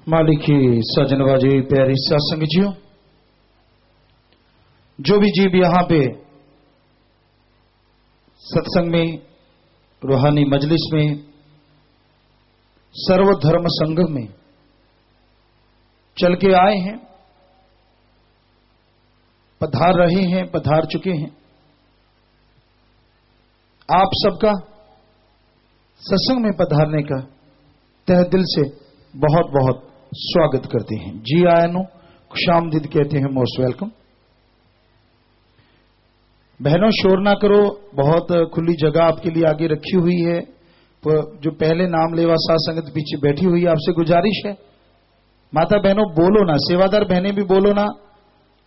मालिकी सजनवाजी प्यारी सत्संग जियो, जो भी जीव यहां पे सत्संग में, रूहानी मजलिस में, सर्वधर्म संगम में चल के आए हैं, पधार रहे हैं, पधार चुके हैं, आप सबका सत्संग में पधारने का तहे दिल से बहुत बहुत स्वागत करते हैं। जी आयनो खुशामदीद कहते हैं, मोस्ट वेलकम। बहनों शोर ना करो, बहुत खुली जगह आपके लिए आगे रखी हुई है। जो पहले नाम लेवा साथ संगत पीछे बैठी हुई है, आपसे गुजारिश है, माता बहनों बोलो ना, सेवादार बहनें भी बोलो ना,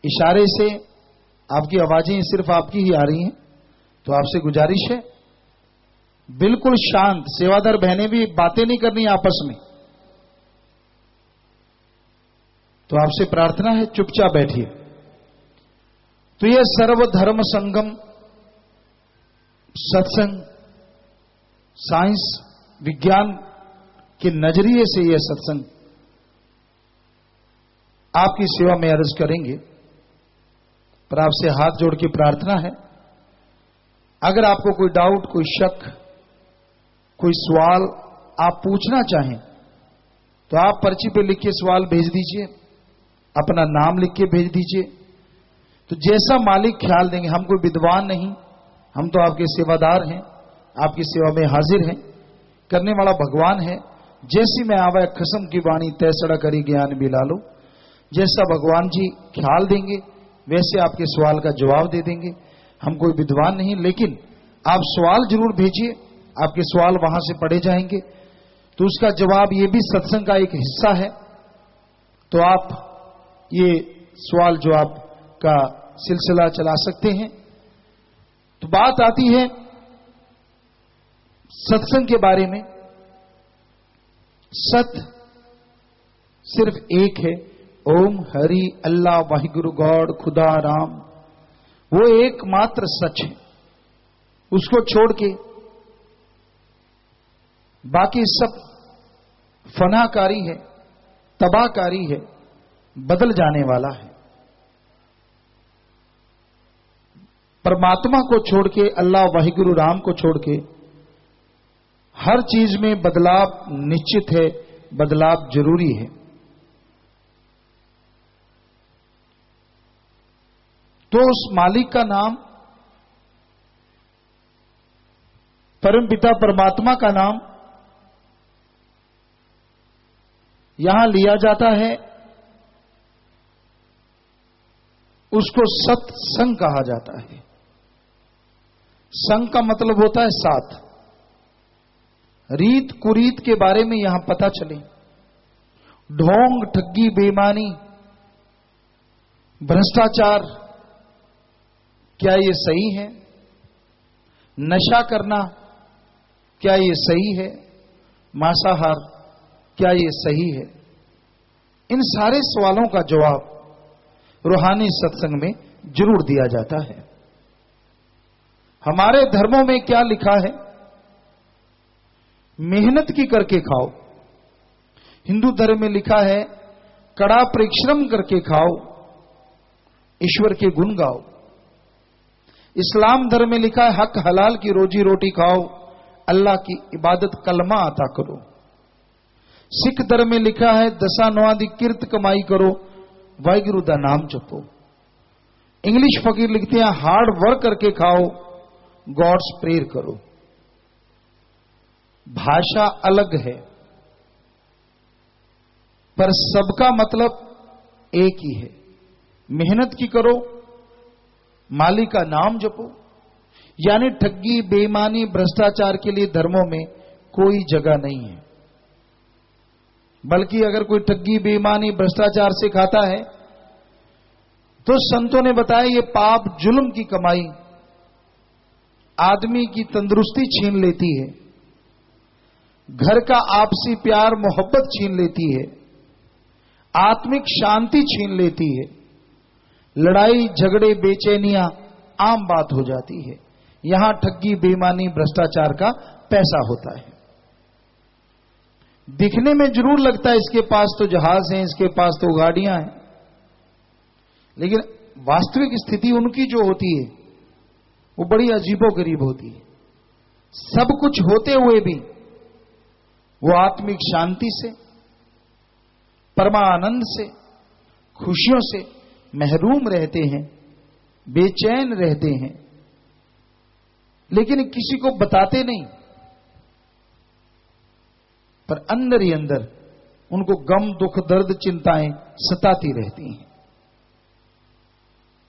इशारे से आपकी आवाजें सिर्फ आपकी ही आ रही हैं, तो आपसे गुजारिश है बिल्कुल शांत। सेवादार बहनें भी बातें नहीं करनी आपस में, तो आपसे प्रार्थना है चुपचाप बैठिए। तो यह सर्वधर्म संगम सत्संग, साइंस विज्ञान के नजरिए से यह सत्संग आपकी सेवा में अर्ज करेंगे। पर आपसे हाथ जोड़ के प्रार्थना है, अगर आपको कोई डाउट, कोई शक, कोई सवाल आप पूछना चाहें तो आप पर्ची पे लिख के सवाल भेज दीजिए, अपना नाम लिख के भेज दीजिए। तो जैसा मालिक ख्याल देंगे, हम कोई विद्वान नहीं, हम तो आपके सेवादार हैं, आपकी सेवा में हाजिर हैं, करने वाला भगवान है। जैसी मैं आवा कसम की वाणी तैसड़ा करी ज्ञान भी ला लो, जैसा भगवान जी ख्याल देंगे वैसे आपके सवाल का जवाब दे देंगे। हम कोई विद्वान नहीं, लेकिन आप सवाल जरूर भेजिए, आपके सवाल वहां से पढ़े जाएंगे, तो उसका जवाब ये भी सत्संग का एक हिस्सा है। तो आप ये सवाल जवाब का सिलसिला चला सकते हैं। तो बात आती है सत्संग के बारे में। सत्य सिर्फ एक है, ओम हरि अल्लाह वाहिगुरु गॉड खुदा राम, वो एकमात्र सच है। उसको छोड़ के बाकी सब फनाकारी है, तबाहकारी है, बदल जाने वाला है। परमात्मा को छोड़ के, अल्लाह वाहिगुरु राम को छोड़ के हर चीज में बदलाव निश्चित है, बदलाव जरूरी है। तो उस मालिक का नाम, परमपिता परमात्मा का नाम यहां लिया जाता है, उसको सत्संग कहा जाता है। संग का मतलब होता है साथ। रीत कुरीत के बारे में यहां पता चले, ढोंग ठगी बेईमानी भ्रष्टाचार, क्या ये सही है? नशा करना, क्या ये सही है? मांसाहार, क्या ये सही है? इन सारे सवालों का जवाब रूहानी सत्संग में जरूर दिया जाता है। हमारे धर्मों में क्या लिखा है? मेहनत की करके खाओ। हिंदू धर्म में लिखा है कड़ा परिश्रम करके खाओ, ईश्वर के गुण गाओ। इस्लाम धर्म में लिखा है हक हलाल की रोजी रोटी खाओ, अल्लाह की इबादत कलमा अता करो। सिख धर्म में लिखा है दसा नवादी किर्त कमाई करो, वाहिगुरु दा नाम जपो। इंग्लिश फकीर लिखते हैं हार्ड वर्क करके खाओ, गॉड्स प्रेयर करो। भाषा अलग है, पर सबका मतलब एक ही है, मेहनत की करो, मालिक का नाम जपो। यानी ठगी बेईमानी भ्रष्टाचार के लिए धर्मों में कोई जगह नहीं है। बल्कि अगर कोई ठगी बेईमानी भ्रष्टाचार से खाता है तो संतों ने बताया ये पाप जुल्म की कमाई आदमी की तंदुरुस्ती छीन लेती है, घर का आपसी प्यार मोहब्बत छीन लेती है, आत्मिक शांति छीन लेती है, लड़ाई झगड़े बेचैनियां आम बात हो जाती है। यहां ठगी बेईमानी भ्रष्टाचार का पैसा होता है। दिखने में जरूर लगता है इसके पास तो जहाज हैं, इसके पास तो गाड़ियां हैं, लेकिन वास्तविक स्थिति उनकी जो होती है वो बड़ी अजीबोगरीब होती है। सब कुछ होते हुए भी वो आत्मिक शांति से, परमानंद से, खुशियों से महरूम रहते हैं, बेचैन रहते हैं, लेकिन किसी को बताते नहीं, पर अंदर ही अंदर उनको गम, दुख, दर्द, चिंताएं सताती रहती हैं।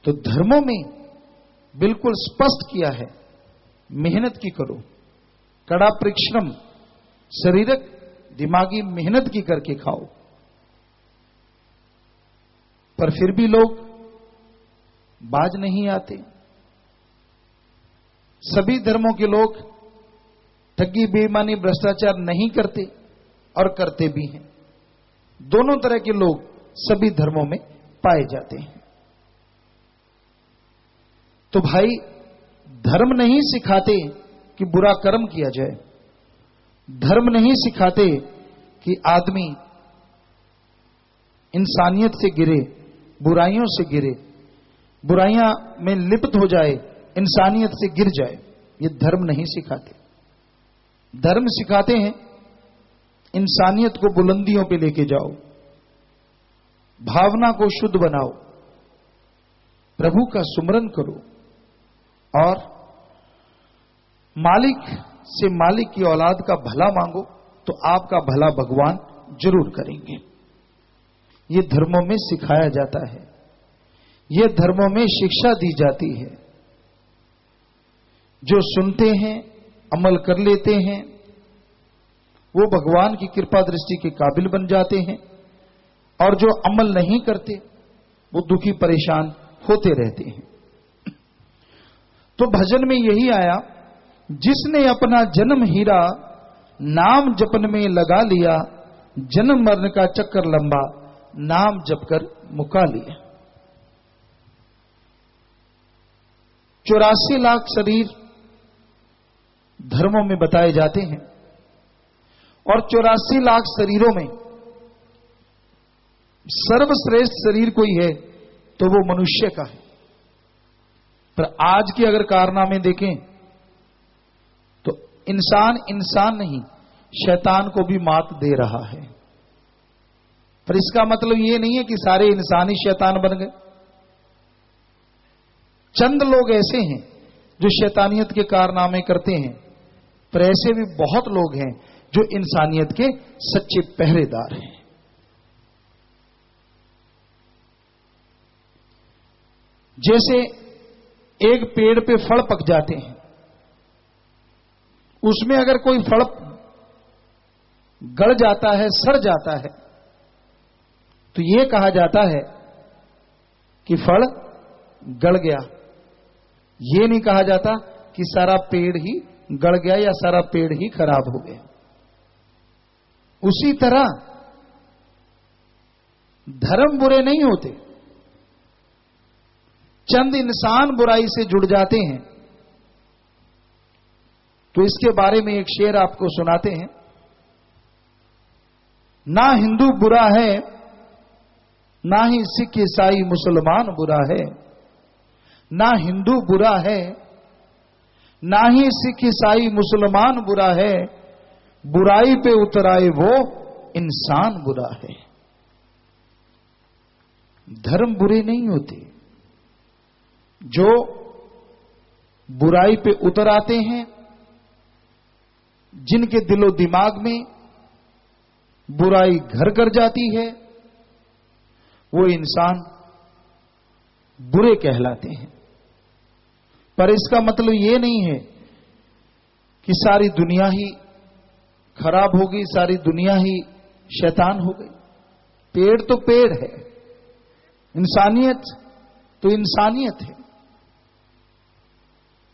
तो धर्मों में बिल्कुल स्पष्ट किया है, मेहनत की करो, कड़ा परिश्रम, शारीरिक दिमागी मेहनत की करके खाओ। पर फिर भी लोग बाज नहीं आते। सभी धर्मों के लोग ठगी, बेईमानी, भ्रष्टाचार नहीं करते और करते भी हैं। दोनों तरह के लोग सभी धर्मों में पाए जाते हैं। तो भाई, धर्म नहीं सिखाते कि बुरा कर्म किया जाए, धर्म नहीं सिखाते कि आदमी इंसानियत से गिरे, बुराइयों से गिरे, बुराइयां में लिप्त हो जाए, इंसानियत से गिर जाए। ये धर्म नहीं सिखाते। धर्म सिखाते हैं इंसानियत को बुलंदियों पे लेके जाओ, भावना को शुद्ध बनाओ, प्रभु का सुमरन करो और मालिक से मालिक की औलाद का भला मांगो, तो आपका भला भगवान जरूर करेंगे। ये धर्मों में सिखाया जाता है, ये धर्मों में शिक्षा दी जाती है। जो सुनते हैं, अमल कर लेते हैं, वो भगवान की कृपा दृष्टि के काबिल बन जाते हैं, और जो अमल नहीं करते वो दुखी परेशान होते रहते हैं। तो भजन में यही आया, जिसने अपना जन्म हीरा नाम जपन में लगा लिया, जन्म मरण का चक्कर लंबा नाम जपकर मुका लिया। 84 लाख शरीर धर्मों में बताए जाते हैं, और 84 लाख शरीरों में सर्वश्रेष्ठ शरीर कोई है तो वो मनुष्य का है। पर आज के अगर कारनामे देखें तो इंसान इंसान नहीं, शैतान को भी मात दे रहा है। पर इसका मतलब ये नहीं है कि सारे इंसान ही शैतान बन गए। चंद लोग ऐसे हैं जो शैतानियत के कारनामे करते हैं, पर ऐसे भी बहुत लोग हैं जो इंसानियत के सच्चे पहरेदार हैं। जैसे एक पेड़ पे फल पक जाते हैं, उसमें अगर कोई फल गल जाता है, सड़ जाता है, तो यह कहा जाता है कि फल गल गया। यह नहीं कहा जाता कि सारा पेड़ ही गल गया या सारा पेड़ ही खराब हो गया। उसी तरह धर्म बुरे नहीं होते, चंद इंसान बुराई से जुड़ जाते हैं। तो इसके बारे में एक शेर आपको सुनाते हैं। ना हिंदू बुरा है, ना ही सिख ईसाई मुसलमान बुरा है। ना हिंदू बुरा है, ना ही सिख ईसाई मुसलमान बुरा है। बुराई पे उतराए वो इंसान बुरा है। धर्म बुरे नहीं होते, जो बुराई पे उतर आते हैं, जिनके दिलो दिमाग में बुराई घर कर जाती है, वो इंसान बुरे कहलाते हैं। पर इसका मतलब ये नहीं है कि सारी दुनिया ही खराब हो गई, सारी दुनिया ही शैतान हो गई। पेड़ तो पेड़ है, इंसानियत तो इंसानियत है।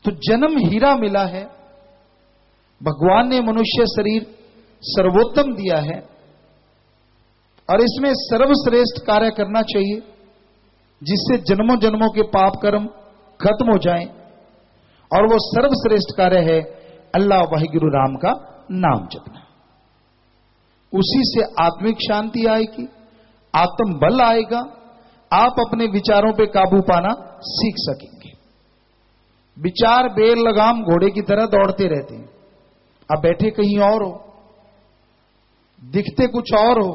तो जन्म हीरा मिला है, भगवान ने मनुष्य शरीर सर्वोत्तम दिया है, और इसमें सर्वश्रेष्ठ कार्य करना चाहिए, जिससे जन्मों जन्मों के पाप कर्म खत्म हो जाएं। और वो सर्वश्रेष्ठ कार्य है अल्लाह वाहिगुरु राम का नाम जपना। उसी से आत्मिक शांति आएगी, आत्म बल आएगा, आप अपने विचारों पे काबू पाना सीख सकेंगे। विचार बेल लगाम घोड़े की तरह दौड़ते रहते हैं। आप बैठे कहीं और हो, दिखते कुछ और हो,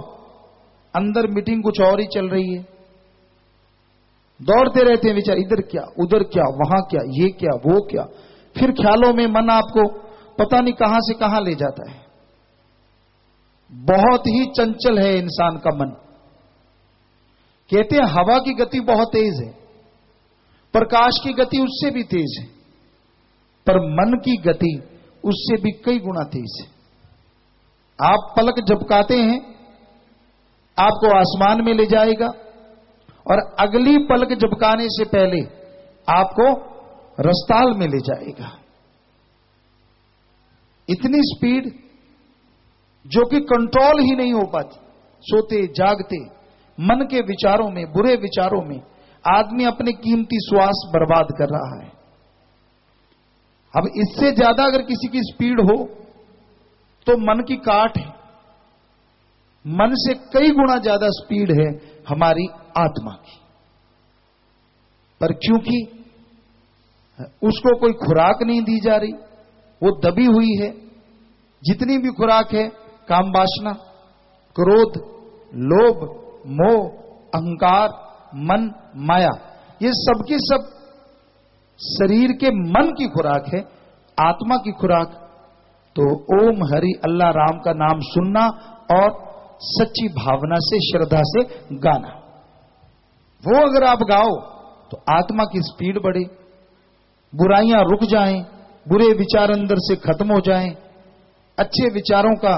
अंदर मीटिंग कुछ और ही चल रही है। दौड़ते रहते हैं विचार, इधर क्या, उधर क्या, वहां क्या, ये क्या, वो क्या। फिर ख्यालों में मन आपको पता नहीं कहां से कहां ले जाता है। बहुत ही चंचल है इंसान का मन। कहते हैं हवा की गति बहुत तेज है, प्रकाश की गति उससे भी तेज है, पर मन की गति उससे भी कई गुना तेज है। आप पलक झपकाते हैं, आपको आसमान में ले जाएगा, और अगली पलक झपकाने से पहले आपको रस्ताल में ले जाएगा। इतनी स्पीड जो कि कंट्रोल ही नहीं हो पाती। सोते जागते मन के विचारों में, बुरे विचारों में आदमी अपने कीमती श्वास बर्बाद कर रहा है। अब इससे ज्यादा अगर किसी की स्पीड हो तो मन की काट है। मन से कई गुना ज्यादा स्पीड है हमारी आत्मा की। पर क्योंकि उसको कोई खुराक नहीं दी जा रही, वो दबी हुई है। जितनी भी खुराक है, काम वासना, क्रोध, लोभ, मोह, अहंकार, मन, माया, ये सब की सब शरीर के मन की खुराक है। आत्मा की खुराक तो ओम हरि अल्लाह राम का नाम सुनना और सच्ची भावना से, श्रद्धा से गाना। वो अगर आप गाओ तो आत्मा की स्पीड बढ़े, बुराइयां रुक जाएं, बुरे विचार अंदर से खत्म हो जाएं, अच्छे विचारों का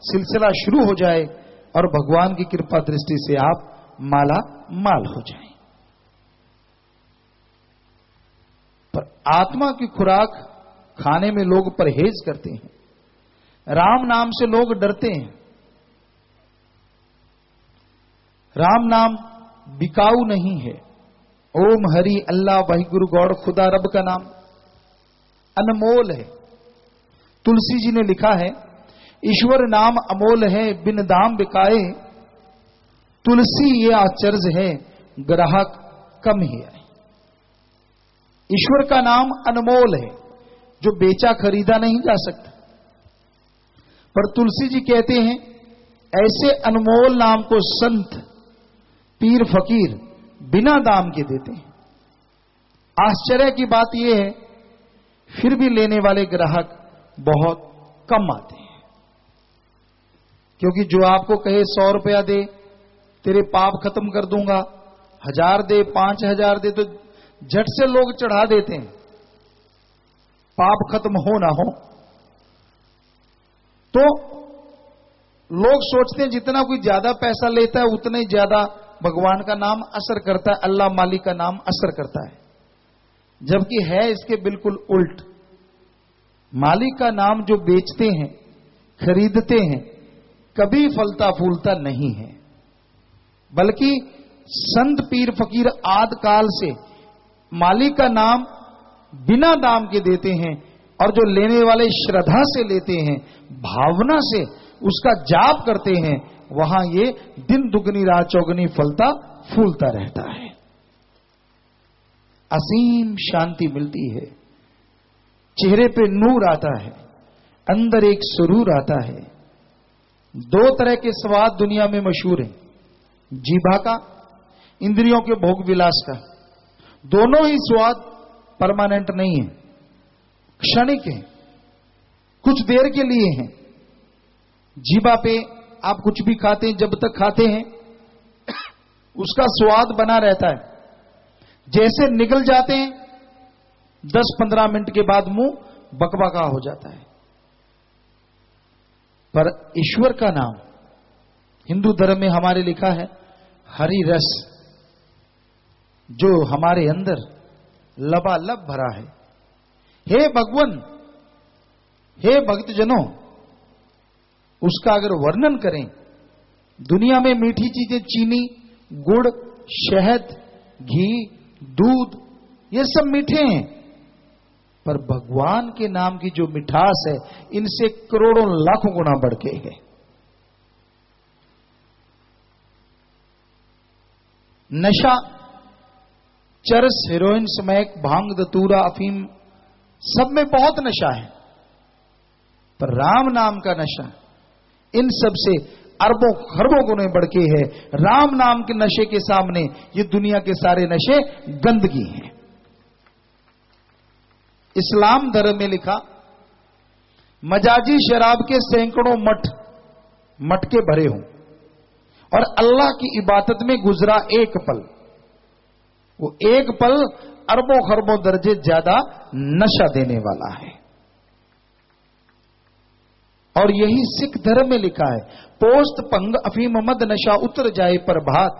सिलसिला शुरू हो जाए और भगवान की कृपा दृष्टि से आप माला माल हो जाएं। पर आत्मा की खुराक खाने में लोग परहेज करते हैं। राम नाम से लोग डरते हैं। राम नाम बिकाऊ नहीं है। ओम हरि अल्लाह वाहिगुरु गौड़ खुदा रब का नाम अनमोल है। तुलसी जी ने लिखा है, ईश्वर नाम अमोल है, बिन दाम बिकाए। तुलसी ये आचर्ज है, ग्राहक कम ही आए। ईश्वर का नाम अनमोल है, जो बेचा खरीदा नहीं जा सकता। पर तुलसी जी कहते हैं, ऐसे अनमोल नाम को संत, पीर, फकीर बिना दाम के देते हैं। आश्चर्य की बात यह है, फिर भी लेने वाले ग्राहक बहुत कम आते हैं। क्योंकि जो आपको कहे 100 रुपया दे, तेरे पाप खत्म कर दूंगा, 1000 दे, 5000 दे, तो झट से लोग चढ़ा देते हैं, पाप खत्म हो ना हो। तो लोग सोचते हैं जितना कोई ज्यादा पैसा लेता है उतना ही ज्यादा भगवान का नाम असर करता है, अल्लाह मालिक का नाम असर करता है। जबकि है इसके बिल्कुल उल्ट। मालिक का नाम जो बेचते हैं, खरीदते हैं, कभी फलता फूलता नहीं है। बल्कि संत, पीर, फकीर आदि काल से मालिक का नाम बिना दाम के देते हैं, और जो लेने वाले श्रद्धा से लेते हैं, भावना से उसका जाप करते हैं, वहां ये दिन दुगनी रात चौगनी फलता फूलता रहता है। असीम शांति मिलती है, चेहरे पे नूर आता है, अंदर एक सुरूर आता है। 2 तरह के स्वाद दुनिया में मशहूर हैं, जीभा का, इंद्रियों के भोग विलास का। दोनों ही स्वाद परमानेंट नहीं है, क्षणिक है, कुछ देर के लिए हैं। जीभा पे आप कुछ भी खाते हैं, जब तक खाते हैं उसका स्वाद बना रहता है। जैसे निकल जाते हैं 10-15 मिनट के बाद मुंह बकबका हो जाता है। पर ईश्वर का नाम हिंदू धर्म में हमारे लिखा है, हरि रस, जो हमारे अंदर लबालब भरा है। हे भगवान, हे भक्तजनों, उसका अगर वर्णन करें, दुनिया में मीठी चीजें चीनी, गुड़, शहद, घी, दूध, ये सब मीठे हैं, पर भगवान के नाम की जो मिठास है, इनसे करोड़ों लाखों गुना बढ़ के है। नशा चरस, हेरोइन, स्मैक, भांग, दतूरा, अफीम, सब में बहुत नशा है, पर राम नाम का नशा इन सब से अरबों खरबों गुने बढ़ के है। राम नाम के नशे के सामने ये दुनिया के सारे नशे गंदगी हैं। इस्लाम धर्म में लिखा, मजाजी शराब के सैकड़ों मटके भरे हों और अल्लाह की इबादत में गुजरा एक पल, वो एक पल अरबों खरबों दर्जे ज्यादा नशा देने वाला है। और यही सिख धर्म में लिखा है, पोस्त पंग अफीम मद नशा उतर जाए पर भात,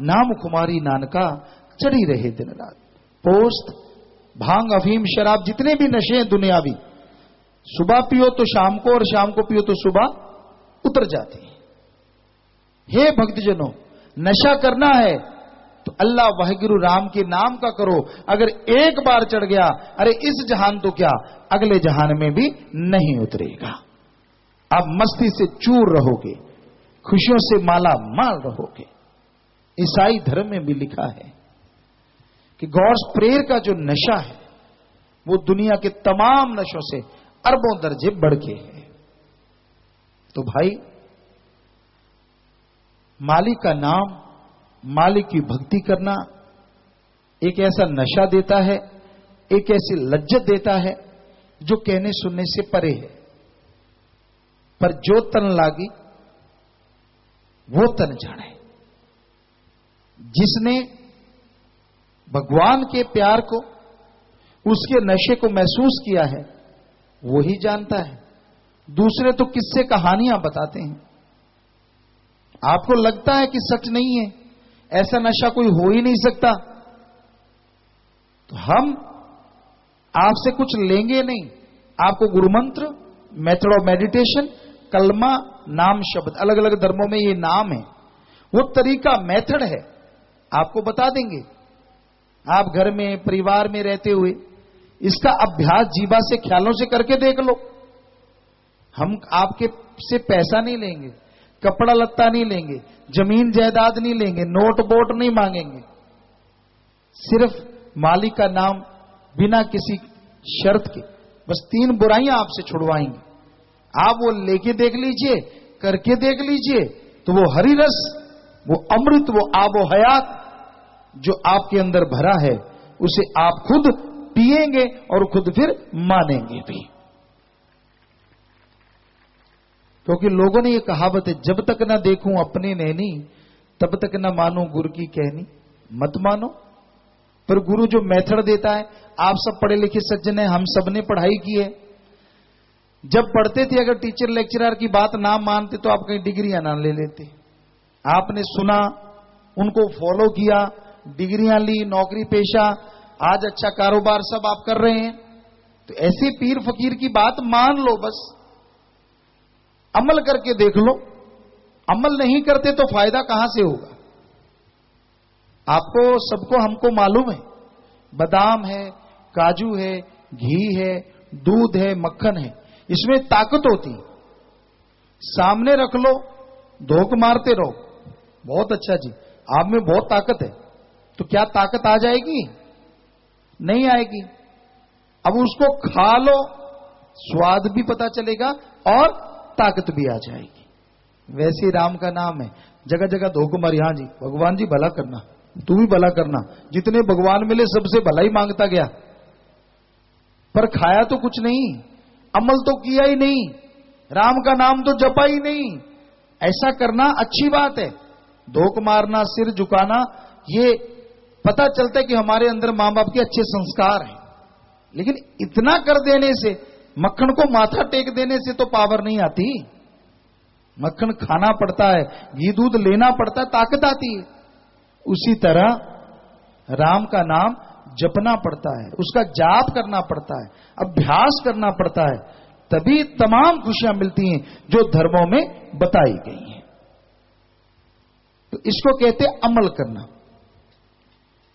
नाम कुमारी नानका चढ़ी रहे दिन रात। पोस्त, भांग, अफीम, शराब, जितने भी नशे हैं दुनियावी, सुबह पियो तो शाम को और शाम को पियो तो सुबह उतर जाती है। हे भक्तजनों, नशा करना है तो अल्लाह वाहिगुरु राम के नाम का करो। अगर एक बार चढ़ गया, अरे इस जहान तो क्या अगले जहान में भी नहीं उतरेगा। आप मस्ती से चूर रहोगे, खुशियों से माला माल रहोगे। ईसाई धर्म में भी लिखा है कि गॉड्स प्रेयर का जो नशा है वो दुनिया के तमाम नशों से अरबों दर्जे बढ़ के है। तो भाई, मालिक का नाम, मालिक की भक्ति करना एक ऐसा नशा देता है, एक ऐसी लज्जत देता है जो कहने सुनने से परे है। पर जो तन लागी वो तन जाने। जिसने भगवान के प्यार को, उसके नशे को महसूस किया है, वही जानता है। दूसरे तो किस्से कहानियां बताते हैं। आपको लगता है कि सच नहीं है, ऐसा नशा कोई हो ही नहीं सकता, तो हम आपसे कुछ लेंगे नहीं। आपको गुरु मंत्र, मेथड ऑफ मेडिटेशन, कलमा, नाम, शब्द, अलग अलग धर्मों में ये नाम है, वो तरीका, मेथड है, आपको बता देंगे। आप घर में परिवार में रहते हुए इसका अभ्यास जीवा से, ख्यालों से करके देख लो। हम आपके से पैसा नहीं लेंगे, कपड़ा लत्ता नहीं लेंगे, जमीन जायदाद नहीं लेंगे, नोट बोट नहीं मांगेंगे। सिर्फ मालिक का नाम बिना किसी शर्त के, बस 3 बुराइयां आपसे छुड़वाएंगे। आप वो लेके देख लीजिए, करके देख लीजिए, तो वो हरी रस, वो अमृत, वो आबो हयात जो आपके अंदर भरा है, उसे आप खुद पिएंगे और खुद फिर मानेंगे भी। क्योंकि लोगों ने ये कहावत है, जब तक ना देखूं अपनी नैनी तब तक ना मानो गुरु की कहनी। मत मानो, पर गुरु जो मेथड देता है, आप सब पढ़े लिखे सज्जन हैं, हम सब ने पढ़ाई की है। जब पढ़ते थे, अगर टीचर लेक्चरर की बात ना मानते तो आप कहीं डिग्रियां ना ले लेते। आपने सुना, उनको फॉलो किया, डिग्रियां ली, नौकरी पेशा, आज अच्छा कारोबार सब आप कर रहे हैं। तो ऐसे पीर फकीर की बात मान लो, बस अमल करके देख लो। अमल नहीं करते तो फायदा कहां से होगा? आपको सबको हमको मालूम है, बादाम है, काजू है, घी है, दूध है, मक्खन है, इसमें ताकत होती। सामने रख लो, धोख मारते रहो, बहुत अच्छा जी, आप में बहुत ताकत है, तो क्या ताकत आ जाएगी? नहीं आएगी। अब उसको खा लो, स्वाद भी पता चलेगा और ताकत भी आ जाएगी। वैसे राम का नाम है, जगह जगह धोख मारी, हाँ जी भगवान जी भला करना, तू भी भला करना, जितने भगवान मिले सबसे भला ही मांगता गया, पर खाया तो कुछ नहीं, अमल तो किया ही नहीं, राम का नाम तो जपा ही नहीं। ऐसा करना अच्छी बात है, धोख मारना, सिर झुकाना, ये पता चलता है कि हमारे अंदर मां बाप के अच्छे संस्कार हैं। लेकिन इतना कर देने से, मक्खन को माथा टेक देने से तो पावर नहीं आती। मक्खन खाना पड़ता है, घी दूध लेना पड़ता है, ताकत आती है। उसी तरह राम का नाम जपना पड़ता है, उसका जाप करना पड़ता है, अभ्यास करना पड़ता है, तभी तमाम खुशियां मिलती हैं जो धर्मों में बताई गई हैं। तो इसको कहते हैं अमल करना।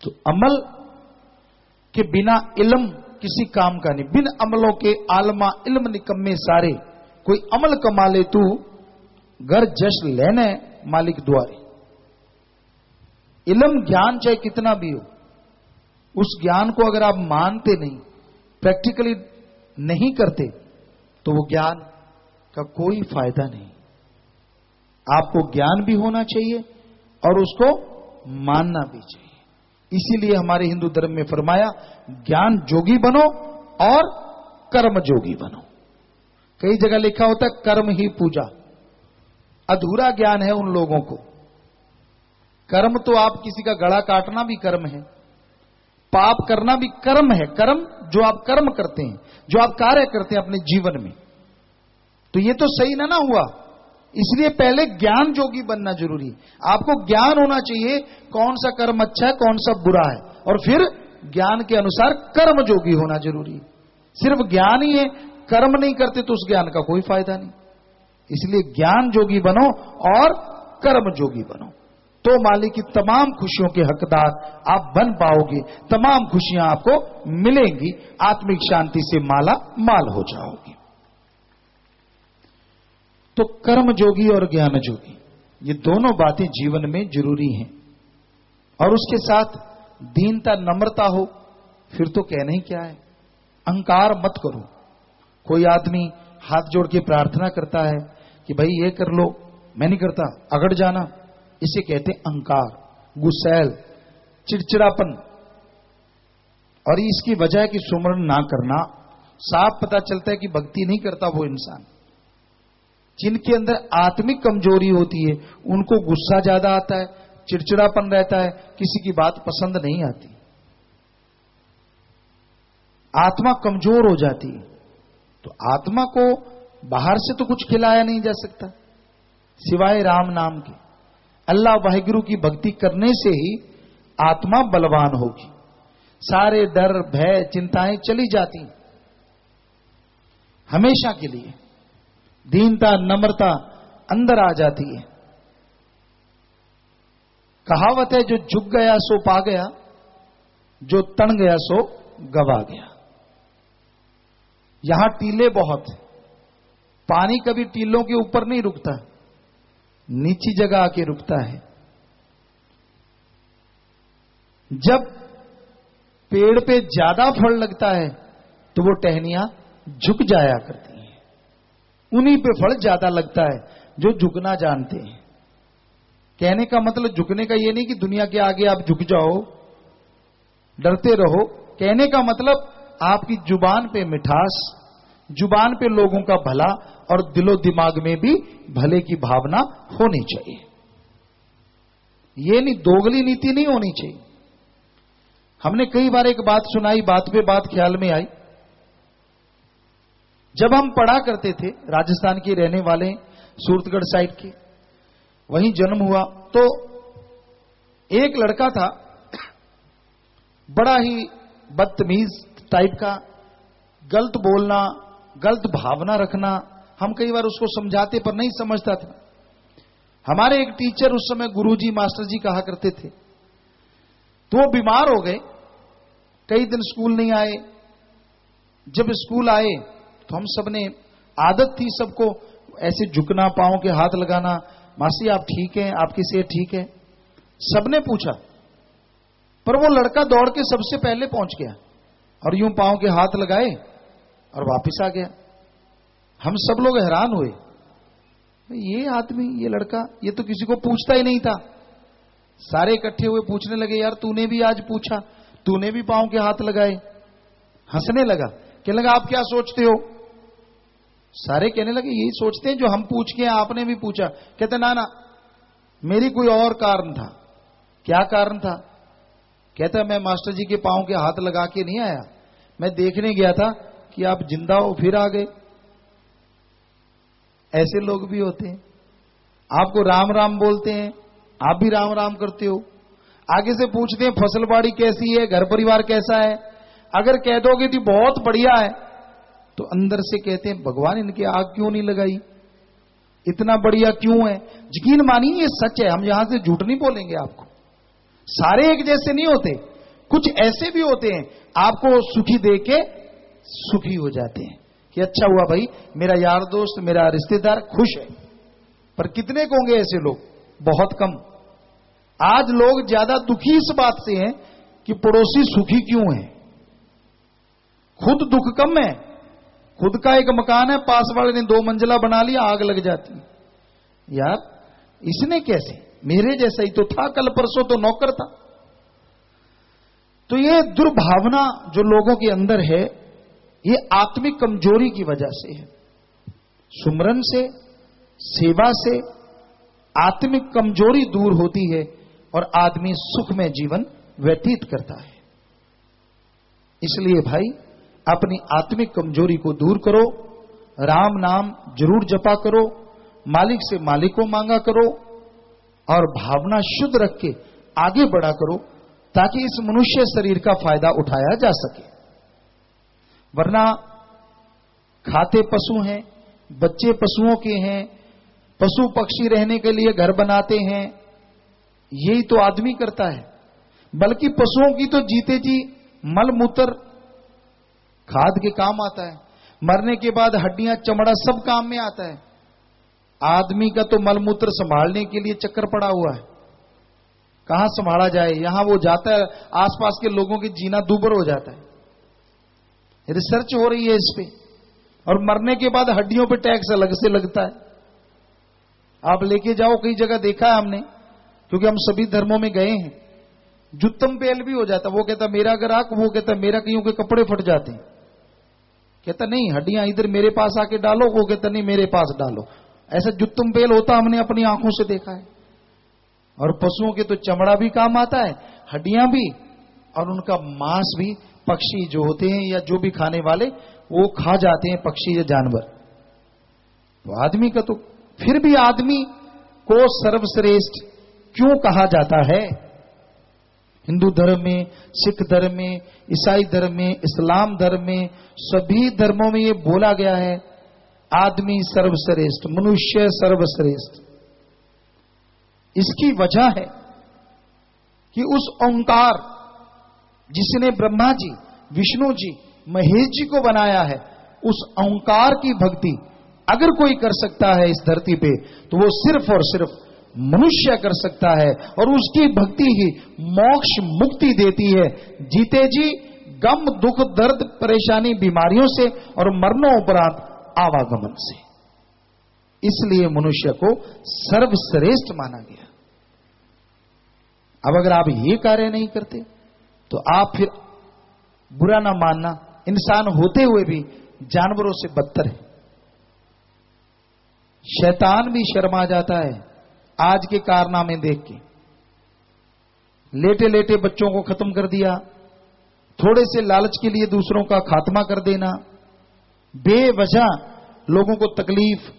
तो अमल के बिना इल्म किसी काम का नहीं। बिन अमलों के आलमा इल्म निकम्मे सारे, कोई अमल कमा ले तू घर जश लेने मालिक द्वारे। इल्म ज्ञान चाहे कितना भी हो, उस ज्ञान को अगर आप मानते नहीं, प्रैक्टिकली नहीं करते, तो वो ज्ञान का कोई फायदा नहीं। आपको ज्ञान भी होना चाहिए और उसको मानना भी चाहिए। इसीलिए हमारे हिंदू धर्म में फरमाया, ज्ञान जोगी बनो और कर्म जोगी बनो। कई जगह लिखा होता है कर्म ही पूजा। अधूरा ज्ञान है उन लोगों को। कर्म तो आप किसी का गला काटना भी कर्म है, पाप करना भी कर्म है। कर्म जो आप कर्म करते हैं, जो आप कार्य करते हैं अपने जीवन में, तो ये तो सही ना हुआ। इसलिए पहले ज्ञान जोगी बनना जरूरी है। आपको ज्ञान होना चाहिए कौन सा कर्म अच्छा है, कौन सा बुरा है, और फिर ज्ञान के अनुसार कर्म जोगी होना जरूरी है। सिर्फ ज्ञान ही है, कर्म नहीं करते तो उस ज्ञान का कोई फायदा नहीं। इसलिए ज्ञान जोगी बनो और कर्म जोगी बनो, तो मालिक की तमाम खुशियों के हकदार आप बन पाओगे, तमाम खुशियां आपको मिलेंगी, आत्मिक शांति से माला माल हो जाओगे। तो कर्म जोगी और ज्ञान जोगी, ये दोनों बातें जीवन में जरूरी हैं। और उसके साथ दीनता, नम्रता हो, फिर तो कहना ही क्या है। अहंकार मत करो। कोई आदमी हाथ जोड़ के प्रार्थना करता है कि भाई ये कर लो, मैं नहीं करता, अगड़ जाना, इसे कहते अहंकार, गुस्सैल, चिड़चिड़ापन। और इसकी वजह है कि सुमरण ना करना। साफ पता चलता है कि भक्ति नहीं करता वो इंसान। जिनके अंदर आत्मिक कमजोरी होती है उनको गुस्सा ज्यादा आता है, चिड़चिड़ापन रहता है, किसी की बात पसंद नहीं आती, आत्मा कमजोर हो जाती है। तो आत्मा को बाहर से तो कुछ खिलाया नहीं जा सकता सिवाय राम नाम के। अल्लाह वाहिगुरु की भक्ति करने से ही आत्मा बलवान होगी। सारे डर, भय, चिंताएं चली जाती हमेशा के लिए। दीनता, नम्रता अंदर आ जाती है। कहावत है, जो झुक गया सो पा गया, जो तन गया सो गवा गया। यहां टीले बहुत है, पानी कभी टीलों के ऊपर नहीं रुकता, नीची जगह आके रुकता है। जब पेड़ पे ज्यादा फल लगता है तो वो टहनियां झुक जाया करती हैं। उन्हीं पे फल ज्यादा लगता है जो झुकना जानते हैं। कहने का मतलब झुकने का ये नहीं कि दुनिया के आगे आप झुक जाओ, डरते रहो। कहने का मतलब आपकी जुबान पे मिठास, जुबान पे लोगों का भला और दिलो दिमाग में भी भले की भावना होनी चाहिए। ये नहीं, दोगली नीति नहीं होनी चाहिए। हमने कई बार एक बात सुनाई, बात पे बात ख्याल में आई। जब हम पढ़ा करते थे, राजस्थान के रहने वाले, सूरतगढ़ साइड के, वहीं जन्म हुआ, तो एक लड़का था बड़ा ही बदतमीज टाइप का, गलत बोलना, गलत भावना रखना। हम कई बार उसको समझाते पर नहीं समझता था। हमारे एक टीचर उस समय गुरुजी, मास्टर जी कहा करते थे। तो वो बीमार हो गए, कई दिन स्कूल नहीं आए। जब स्कूल आए तो हम सबने, आदत थी सबको ऐसे झुकना, पांव के हाथ लगाना, मासी आप ठीक हैं, आपकी सेहत ठीक है, सबने पूछा। पर वो लड़का दौड़ के सबसे पहले पहुंच गया और यूं पांव के हाथ लगाए और वापस आ गया। हम सब लोग हैरान हुए, ये आदमी, ये लड़का, ये तो किसी को पूछता ही नहीं था। सारे इकट्ठे हुए, पूछने लगे, यार तूने भी आज पूछा, तूने भी पांव के हाथ लगाए। हंसने लगा, कहने लगा आप क्या सोचते हो? सारे कहने लगे यही सोचते हैं जो हम पूछ के, आपने भी पूछा। कहते ना ना, मेरी कोई और कारण था। क्या कारण था? कहता मैं मास्टर जी के पांव के हाथ लगा के नहीं आया, मैं देखने गया था कि आप जिंदा हो, फिर आ गए। ऐसे लोग भी होते हैं। आपको राम राम बोलते हैं, आप भी राम राम करते हो। आगे से पूछते हैं फसलबाड़ी कैसी है, घर परिवार कैसा है। अगर कह दोगे कि बहुत बढ़िया है, तो अंदर से कहते हैं भगवान इनके आग क्यों नहीं लगाई, इतना बढ़िया क्यों है। यकीन मानिए ये सच है, हम यहां से झूठ नहीं बोलेंगे आपको। सारे एक जैसे नहीं होते, कुछ ऐसे भी होते हैं आपको सुखी देके सुखी हो जाते हैं कि अच्छा हुआ भाई, मेरा यार दोस्त, मेरा रिश्तेदार खुश है। पर कितने को होंगे ऐसे लोग? बहुत कम। आज लोग ज्यादा दुखी इस बात से हैं कि पड़ोसी सुखी क्यों है, खुद दुख कम है। खुद का एक मकान है, पास वाले ने 2 मंजिला बना लिया, आग लग जाती है। यार इसने कैसे, मेरे जैसा ही तो था, कल परसों तो नौकर था। तो ये दुर्भावना जो लोगों के अंदर है, ये आत्मिक कमजोरी की वजह से है। सुमरन से, सेवा से आत्मिक कमजोरी दूर होती है और आदमी सुख में जीवन व्यतीत करता है। इसलिए भाई अपनी आत्मिक कमजोरी को दूर करो, राम नाम जरूर जपा करो, मालिक से मालिक को मांगा करो और भावना शुद्ध रख के आगे बढ़ा करो, ताकि इस मनुष्य शरीर का फायदा उठाया जा सके। वरना खाते पशु हैं, बच्चे पशुओं के हैं, पशु पक्षी रहने के लिए घर बनाते हैं, यही तो आदमी करता है। बल्कि पशुओं की तो जीते जी मल मूत्र खाद के काम आता है, मरने के बाद हड्डियां चमड़ा सब काम में आता है। आदमी का तो मल मूत्र संभालने के लिए चक्कर पड़ा हुआ है, कहां संभाला जाए। यहां वो जाता है, आसपास के लोगों की जीना दूभर हो जाता है। रिसर्च हो रही है इस पे, और मरने के बाद हड्डियों पे टैक्स अलग से लगता है। आप लेके जाओ, कई जगह देखा है हमने, क्योंकि हम सभी धर्मों में गए हैं। जुत्तम पेल भी हो जाता, वो कहता मेरा ग्राहक, वो कहता मेरा, कईयों के कपड़े फट जाते हैं। कहता नहीं हड्डियां इधर मेरे पास आके डालो, वो कहता नहीं मेरे पास डालो। ऐसा जुत्तम पेल होता हमने अपनी आंखों से देखा है। और पशुओं के तो चमड़ा भी काम आता है, हड्डियां भी, और उनका मांस भी पक्षी जो होते हैं या जो भी खाने वाले वो खा जाते हैं, पक्षी या जानवर। तो आदमी का तो फिर भी आदमी को सर्वश्रेष्ठ क्यों कहा जाता है? हिंदू धर्म में, सिख धर्म में, ईसाई धर्म में, इस्लाम धर्म में, सभी धर्मों में यह बोला गया है आदमी सर्वश्रेष्ठ, मनुष्य सर्वश्रेष्ठ। इसकी वजह है कि उस ओंकार जिसने ब्रह्मा जी, विष्णु जी, महेश जी को बनाया है, उस ओंकार की भक्ति अगर कोई कर सकता है इस धरती पे, तो वो सिर्फ और सिर्फ मनुष्य कर सकता है। और उसकी भक्ति ही मोक्ष मुक्ति देती है, जीते जी गम दुख दर्द परेशानी बीमारियों से और मरणोपरांत आवागमन से। इसलिए मनुष्य को सर्वश्रेष्ठ माना गया। अब अगर आप ये कार्य नहीं करते तो आप फिर बुरा ना मानना, इंसान होते हुए भी जानवरों से बदतर है। शैतान भी शर्मा जाता है आज के कारनामे देख के। लेटे लेटे बच्चों को खत्म कर दिया, थोड़े से लालच के लिए दूसरों का खात्मा कर देना, बेवजह लोगों को तकलीफ,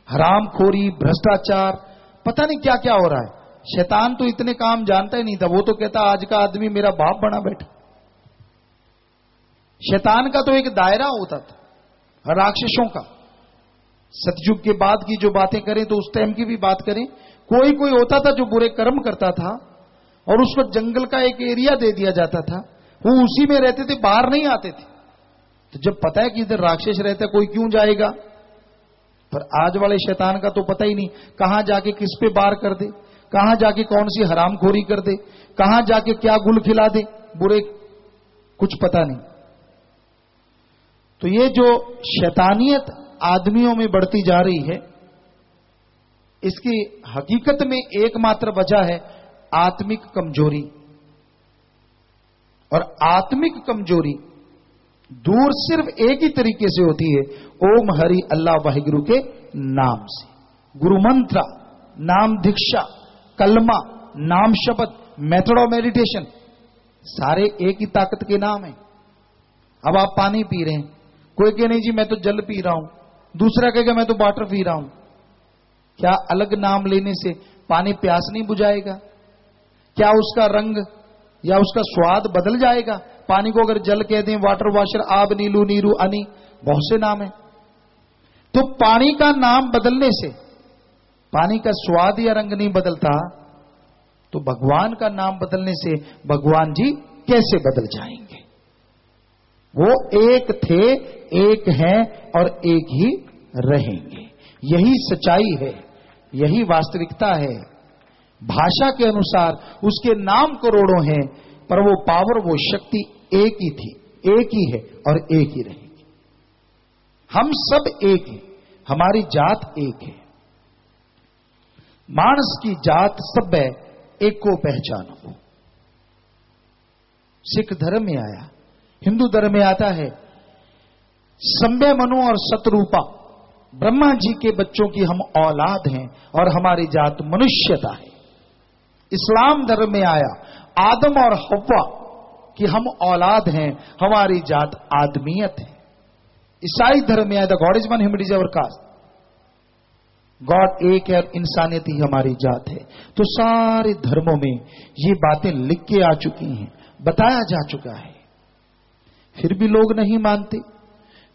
हरामखोरी, भ्रष्टाचार, पता नहीं क्या क्या हो रहा है। शैतान तो इतने काम जानता ही नहीं था, वो तो कहता आज का आदमी मेरा बाप बना बैठा। शैतान का तो एक दायरा होता था राक्षसों का। सतयुग के बाद की जो बातें करें तो उस टाइम की भी बात करें, कोई कोई होता था जो बुरे कर्म करता था और उसको जंगल का एक एरिया दे दिया जाता था, वो उसी में रहते थे, बाहर नहीं आते थे। तो जब पता है कि इधर राक्षस रहता है, कोई क्यों जाएगा। पर आज वाले शैतान का तो पता ही नहीं, कहां जाके किस पे वार कर दे, कहां जाके कौन सी हरामखोरी कर दे, कहां जाके क्या गुल खिला दे, बुरे कुछ पता नहीं। तो ये जो शैतानियत आदमियों में बढ़ती जा रही है, इसकी हकीकत में एकमात्र वजह है आत्मिक कमजोरी। और आत्मिक कमजोरी दूर सिर्फ एक ही तरीके से होती है, ओम हरि अल्लाह वाहिगुरु के नाम से। गुरु मंत्र, नाम दीक्षा, कलमा, नाम शब्द, मेथड ऑफ मेडिटेशन, सारे एक ही ताकत के नाम है। अब आप पानी पी रहे हैं, कोई कहे नहीं जी मैं तो जल पी रहा हूं, दूसरा कहेगा मैं तो वाटर पी रहा हूं। क्या अलग नाम लेने से पानी प्यास नहीं बुझाएगा? क्या उसका रंग या उसका स्वाद बदल जाएगा? पानी को अगर जल कह दें, वाटर वाशर, आब, नीलू, नीरू, अनी, बहुत से नाम है। तो पानी का नाम बदलने से पानी का स्वाद या रंग नहीं बदलता, तो भगवान का नाम बदलने से भगवान जी कैसे बदल जाएंगे? वो एक थे, एक हैं और एक ही रहेंगे। यही सच्चाई है, यही वास्तविकता है। भाषा के अनुसार उसके नाम करोड़ों हैं, पर वो पावर, वो शक्ति एक ही थी, एक ही है और एक ही रहेगी। हम सब एक हैं, हमारी जात एक है। मानस की जात सब है, एक को पहचानो। सिख धर्म में आया, हिंदू धर्म में आता है सम्य मनु और सतरूपा, ब्रह्मा जी के बच्चों की हम औलाद हैं और हमारी जात मनुष्यता है। इस्लाम धर्म में आया आदम और हव्वा कि हम औलाद हैं, हमारी जात आदमियत है। ईसाई धर्म में आया the God is one, him is our caste, God एक है और इंसानियत ही हमारी जात है। तो सारे धर्मों में ये बातें लिख के आ चुकी हैं, बताया जा चुका है, फिर भी लोग नहीं मानते,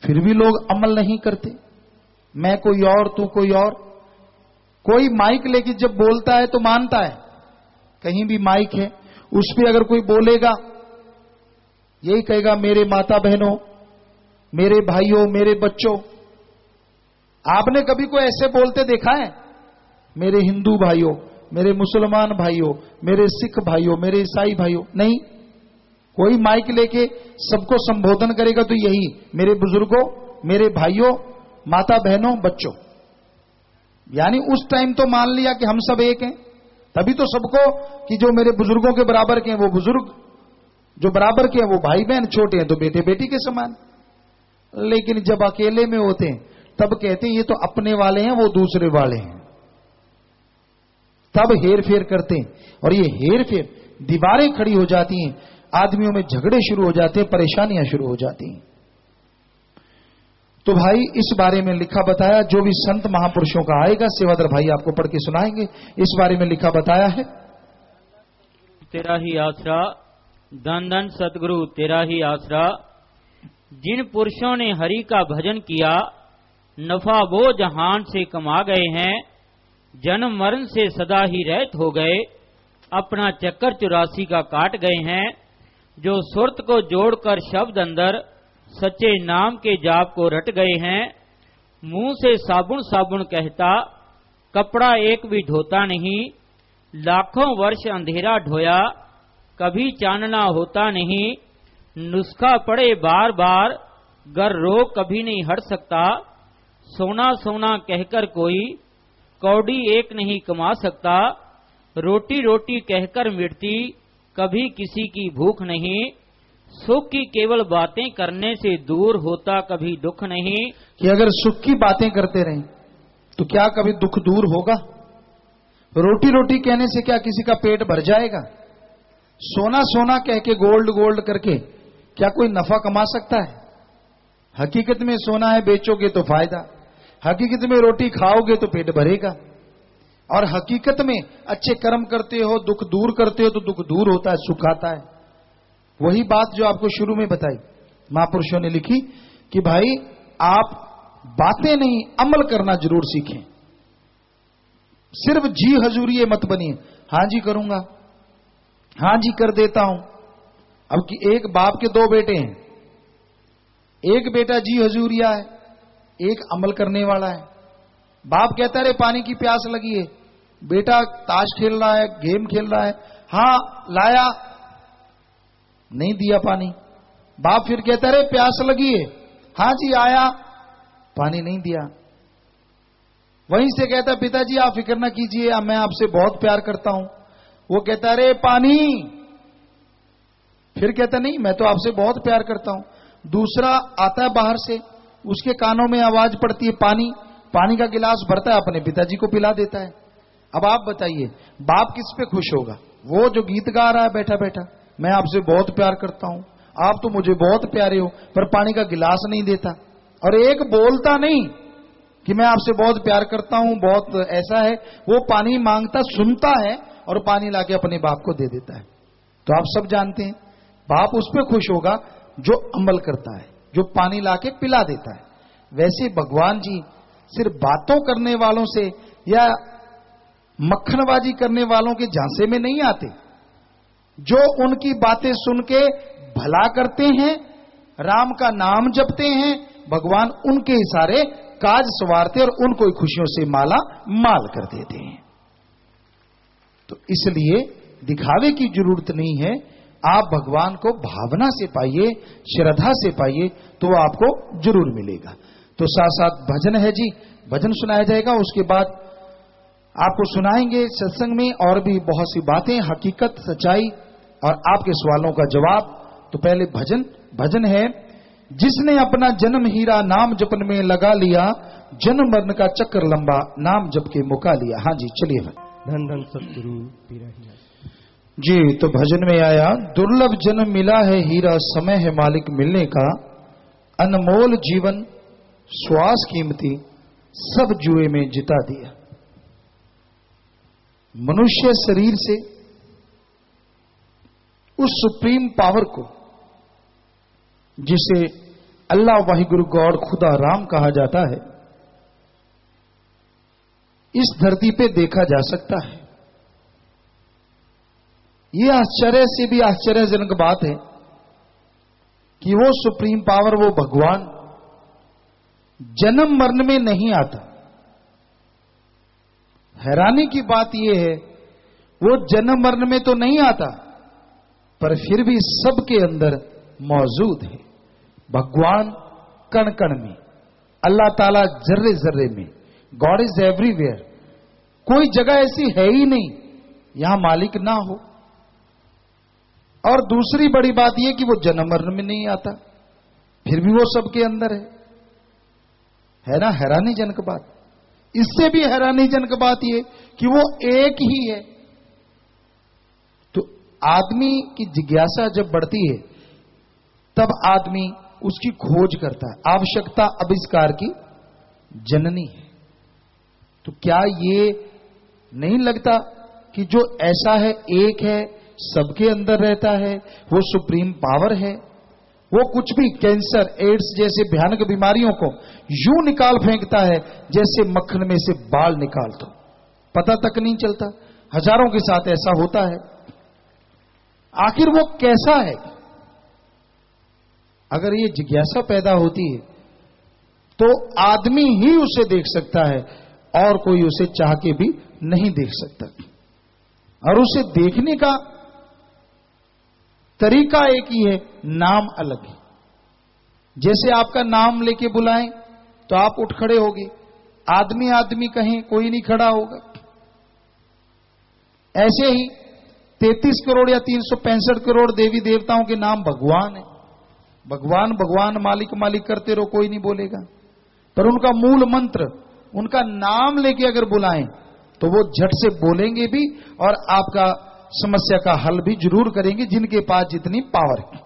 फिर भी लोग अमल नहीं करते। मैं कोई और, तू कोई और। कोई माइक लेके जब बोलता है तो मानता है, कहीं भी माइक है, उस पर अगर कोई बोलेगा यही कहेगा मेरे माता बहनों, मेरे भाइयों, मेरे बच्चों। आपने कभी कोई ऐसे बोलते देखा है? मेरे हिंदू भाइयों, मेरे मुसलमान भाइयों, मेरे सिख भाइयों, मेरे ईसाई भाइयों, नहीं। कोई माइक लेके सबको संबोधन करेगा तो यही, मेरे बुजुर्गों, मेरे भाइयों, माता बहनों, बच्चों। यानी उस टाइम तो मान लिया कि हम सब एक हैं, तभी तो सबको कि जो मेरे बुजुर्गों के बराबर के हैं वो बुजुर्ग, जो बराबर के हैं वो भाई बहन, छोटे हैं तो बेटे बेटी के समान। लेकिन जब अकेले में होते हैं तब कहते हैं ये तो अपने वाले हैं, वो दूसरे वाले हैं। तब हेर फेर करते हैं, और ये हेर फेर दीवारें खड़ी हो जाती हैं, आदमियों में झगड़े शुरू हो जाते हैं, परेशानियां शुरू हो जाती हैं। तो भाई इस बारे में लिखा बताया, जो भी संत महापुरुषों का आएगा सेवादर भाई आपको पढ़ के सुनाएंगे। इस बारे में लिखा बताया है, तेरा ही आसरा, धन धन सतगुरु तेरा ही आसरा। जिन पुरुषों ने हरि का भजन किया, नफा वो जहान से कमा गए हैं, जन्म मरण से सदा ही रहित हो गए, अपना चक्कर 84 का काट गए हैं। जो सुरत को जोड़कर शब्द अंदर सच्चे नाम के जाप को रट गए हैं, मुंह से साबुन साबुन कहता, कपड़ा एक भी धोता नहीं, लाखों वर्ष अंधेरा ढोया, कभी चानना होता नहीं, नुस्खा पड़े बार बार, गर रोग कभी नहीं हट सकता, सोना सोना कहकर कोई कौड़ी एक नहीं कमा सकता, रोटी रोटी कहकर मिटती कभी किसी की भूख नहीं, सुख की केवल बातें करने से दूर होता कभी दुख नहीं। कि अगर सुख की बातें करते रहें तो क्या कभी दुख दूर होगा? रोटी रोटी कहने से क्या किसी का पेट भर जाएगा? सोना सोना कह के, गोल्ड गोल्ड करके क्या कोई नफा कमा सकता है? हकीकत में सोना है, बेचोगे तो फायदा, हकीकत में रोटी खाओगे तो पेट भरेगा, और हकीकत में अच्छे कर्म करते हो, दुख दूर करते हो तो दुख दूर होता है, सुख आता है। वही बात जो आपको शुरू में बताई महापुरुषों ने लिखी कि भाई आप बातें नहीं, अमल करना जरूर सीखें। सिर्फ जी हजूरी मत बनिए, हां जी करूंगा, हां जी कर देता हूं। अब कि एक बाप के दो बेटे हैं, एक बेटा जी हजूरिया है, एक अमल करने वाला है। बाप कहता है रे पानी की प्यास लगी है, बेटा ताश खेल रहा है, गेम खेल रहा है, हां लाया, नहीं दिया पानी। बाप फिर कहता है रे प्यास लगी है, हां जी आया, पानी नहीं दिया। वहीं से कहता पिताजी आप फिक्र ना कीजिए, मैं आपसे बहुत प्यार करता हूं। वो कहता रे पानी, फिर कहता नहीं मैं तो आपसे बहुत प्यार करता हूं। दूसरा आता है बाहर से, उसके कानों में आवाज पड़ती है पानी, पानी का गिलास भरता है, अपने पिताजी को पिला देता है। अब आप बताइए बाप किस पे खुश होगा? वो जो गीत गा रहा है बैठा बैठा, मैं आपसे बहुत प्यार करता हूं, आप तो मुझे बहुत प्यारे हो, पर पानी का गिलास नहीं देता। और एक बोलता नहीं कि मैं आपसे बहुत प्यार करता हूं, बहुत ऐसा है, वो पानी मांगता, सुनता है और पानी लाके अपने बाप को दे देता है। तो आप सब जानते हैं बाप उस पर खुश होगा जो अमल करता है, जो पानी लाके पिला देता है। वैसे भगवान जी सिर्फ बातों करने वालों से या मक्खनबाजी करने वालों के झांसे में नहीं आते। जो उनकी बातें सुन के भला करते हैं, राम का नाम जपते हैं, भगवान उनके इशारे काज संवारते और उनको खुशियों से माला माल कर देते हैं। तो इसलिए दिखावे की जरूरत नहीं है। आप भगवान को भावना से पाइए, श्रद्धा से पाइए, तो वो आपको जरूर मिलेगा। तो साथ साथ भजन है जी, भजन सुनाया जाएगा। उसके बाद आपको सुनाएंगे सत्संग में और भी बहुत सी बातें, हकीकत, सच्चाई और आपके सवालों का जवाब। तो पहले भजन है, जिसने अपना जन्म हीरा नाम जपन में लगा लिया, जन्म मरण का चक्र लंबा नाम जप के मुका लिया। हाँ जी, चलिए। धन धन सतगुरु तेरा ही जी। तो भजन में आया, दुर्लभ जन्म मिला है हीरा, समय है मालिक मिलने का, अनमोल जीवन श्वास कीमती, सब जुए में जिता दिया। मनुष्य शरीर से उस सुप्रीम पावर को, जिसे अल्लाह वाहिगुरु गॉड खुदा राम कहा जाता है, इस धरती पे देखा जा सकता है। यह आश्चर्य से भी आश्चर्यजनक बात है कि वो सुप्रीम पावर, वो भगवान जन्म मरण में नहीं आता। हैरानी की बात यह है, वो जन्म मरण में तो नहीं आता, पर फिर भी सबके अंदर मौजूद है। भगवान कण कण में, अल्लाह ताला जर्रे जर्रे में, गॉड इज एवरीवेयर। कोई जगह ऐसी है ही नहीं यहां मालिक ना हो। और दूसरी बड़ी बात यह कि वो जन्म मरण में नहीं आता, फिर भी वो सबके अंदर है ना। हैरानीजनक बात। इससे भी हैरानीजनक बात यह कि वो एक ही है। तो आदमी की जिज्ञासा जब बढ़ती है, तब आदमी उसकी खोज करता है। आवश्यकता आविष्कार की जननी है। तो क्या ये नहीं लगता कि जो ऐसा है, एक है, सबके अंदर रहता है, वो सुप्रीम पावर है। वो कुछ भी कैंसर, एड्स जैसे भयानक बीमारियों को यूं निकाल फेंकता है जैसे मक्खन में से बाल निकाल दो, पता तक नहीं चलता। हजारों के साथ ऐसा होता है। आखिर वो कैसा है? अगर ये जिज्ञासा पैदा होती है तो आदमी ही उसे देख सकता है, और कोई उसे चाह के भी नहीं देख सकता। और उसे देखने का तरीका एक ही है, नाम अलग है। जैसे आपका नाम लेके बुलाएं तो आप उठ खड़े होगे, आदमी आदमी कहें कोई नहीं खड़ा होगा। ऐसे ही 33 करोड़ या 365 करोड़ देवी देवताओं के नाम भगवान है। भगवान भगवान मालिक मालिक करते रहो, कोई नहीं बोलेगा। पर उनका मूल मंत्र, उनका नाम लेके अगर बुलाएं तो वो झट से बोलेंगे भी और आपका समस्या का हल भी जरूर करेंगे, जिनके पास जितनी पावर है।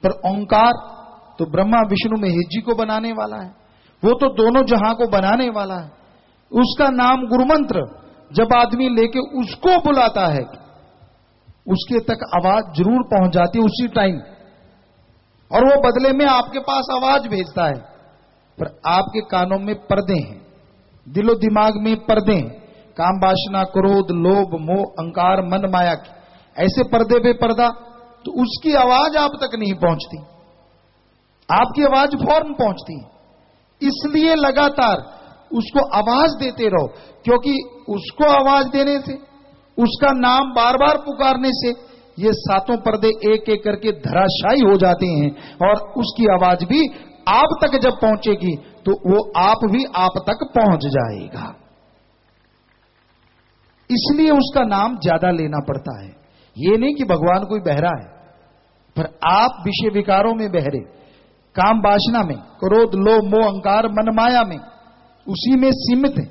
पर ओंकार तो ब्रह्मा विष्णु महेश जी को बनाने वाला है, वो तो दोनों जहां को बनाने वाला है। उसका नाम गुरु मंत्र जब आदमी लेके उसको बुलाता है, उसके तक आवाज जरूर पहुंच जाती है उसी टाइम, और वो बदले में आपके पास आवाज भेजता है। पर आपके कानों में पर्दे हैं, दिलो दिमाग में पर्दे हैं, काम वासना क्रोध लोभ मोह अहंकार मन माया की, ऐसे पर्दे पे पर्दा, तो उसकी आवाज आप तक नहीं पहुंचती। आपकी आवाज फौरन पहुंचती है। इसलिए लगातार उसको आवाज देते रहो, क्योंकि उसको आवाज देने से, उसका नाम बार बार पुकारने से ये सातों पर्दे एक एक करके धराशायी हो जाते हैं, और उसकी आवाज भी आप तक जब पहुंचेगी तो वो आप भी आप तक पहुंच जाएगा। इसलिए उसका नाम ज्यादा लेना पड़ता है। ये नहीं कि भगवान कोई बहरा है, पर आप विषय विकारों में बहरे, काम वासना में, क्रोध लोभ मोह अहंकार मन माया में, उसी में सीमित है।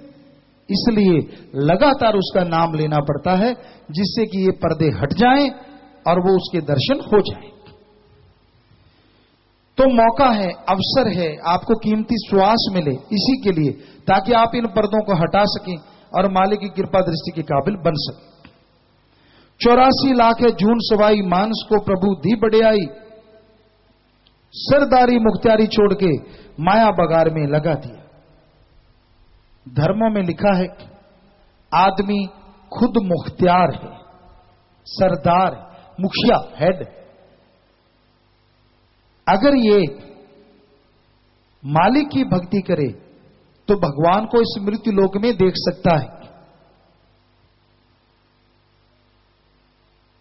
इसलिए लगातार उसका नाम लेना पड़ता है, जिससे कि ये पर्दे हट जाएं और वो उसके दर्शन हो जाएं। तो मौका है, अवसर है, आपको कीमती श्वास मिले इसी के लिए, ताकि आप इन पर्दों को हटा सकें और मालिक की कृपा दृष्टि के काबिल बन सके। 84 लाख है जून सवाई, मानस को प्रभु दी बड़ियाई, सरदारी मुख्तियारी छोड़ के माया बगार में लगा दिया। धर्मों में लिखा है आदमी खुद मुख्तियार है, सरदार, मुखिया, हेड। अगर ये मालिक की भक्ति करे तो भगवान को इस मृत्यु लोक में देख सकता है।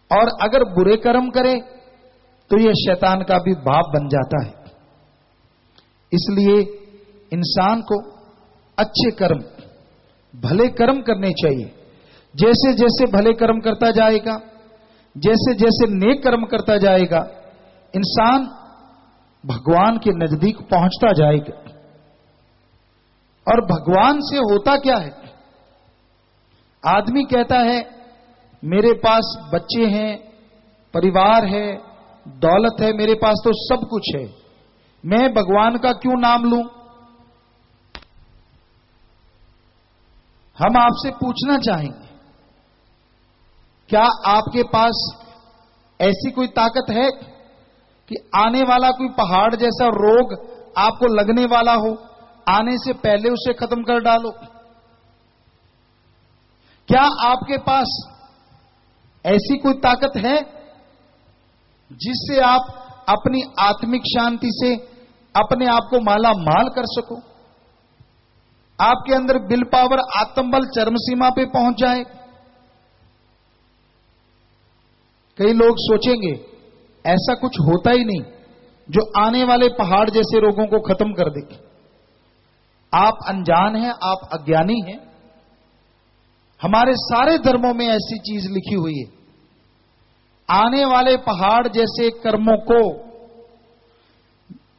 और अगर बुरे कर्म करे तो यह शैतान का भी बाप बन जाता है। इसलिए इंसान को अच्छे कर्म, भले कर्म करने चाहिए। जैसे जैसे भले कर्म करता जाएगा, जैसे जैसे नेक कर्म करता जाएगा, इंसान भगवान के नजदीक पहुंचता जाएगा। और भगवान से होता क्या है? आदमी कहता है मेरे पास बच्चे हैं, परिवार है, दौलत है, मेरे पास तो सब कुछ है, मैं भगवान का क्यों नाम लूं? हम आपसे पूछना चाहेंगे, क्या आपके पास ऐसी कोई ताकत है कि आने वाला कोई पहाड़ जैसा रोग आपको लगने वाला हो, आने से पहले उसे खत्म कर डालो? क्या आपके पास ऐसी कोई ताकत है जिससे आप अपनी आत्मिक शांति से अपने आप को माला माल कर सको? आपके अंदर विल पावर, आत्मबल चरम सीमा पे पहुंच जाए? कई लोग सोचेंगे ऐसा कुछ होता ही नहीं जो आने वाले पहाड़ जैसे रोगों को खत्म कर दे। आप अनजान हैं, आप अज्ञानी हैं। हमारे सारे धर्मों में ऐसी चीज लिखी हुई है। आने वाले पहाड़ जैसे कर्मों को,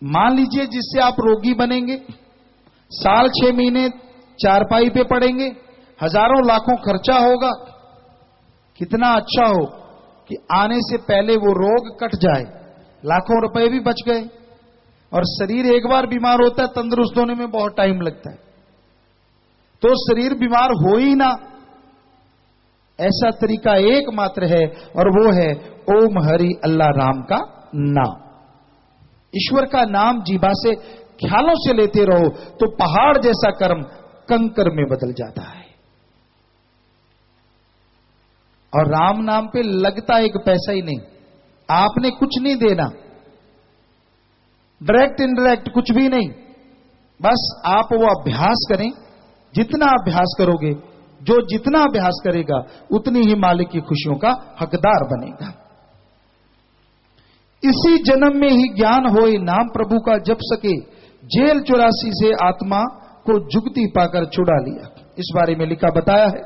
मान लीजिए जिससे आप रोगी बनेंगे, साल 6 महीने चारपाई पे पड़ेंगे, हजारों लाखों खर्चा होगा, कितना अच्छा हो कि आने से पहले वो रोग कट जाए, लाखों रुपए भी बच गए। और शरीर एक बार बीमार होता है, तंदुरुस्त होने में बहुत टाइम लगता है, तो शरीर बीमार हो ही ना। ऐसा तरीका एकमात्र है, और वो है ओम हरि अल्लाह राम का नाम। ईश्वर का नाम जीभा से ख्यालों से लेते रहो तो पहाड़ जैसा कर्म कंकर में बदल जाता है। और राम नाम पे लगता एक पैसा ही नहीं, आपने कुछ नहीं देना, डायरेक्ट इनडायरेक्ट कुछ भी नहीं, बस आप वो अभ्यास करें। जितना अभ्यास करोगे, जो जितना अभ्यास करेगा उतनी ही मालिक की खुशियों का हकदार बनेगा। इसी जन्म में ही ज्ञान होए, नाम प्रभु का जप सके, जेल 84 से आत्मा को जुगती पाकर छुड़ा लिया। इस बारे में लिखा बताया है।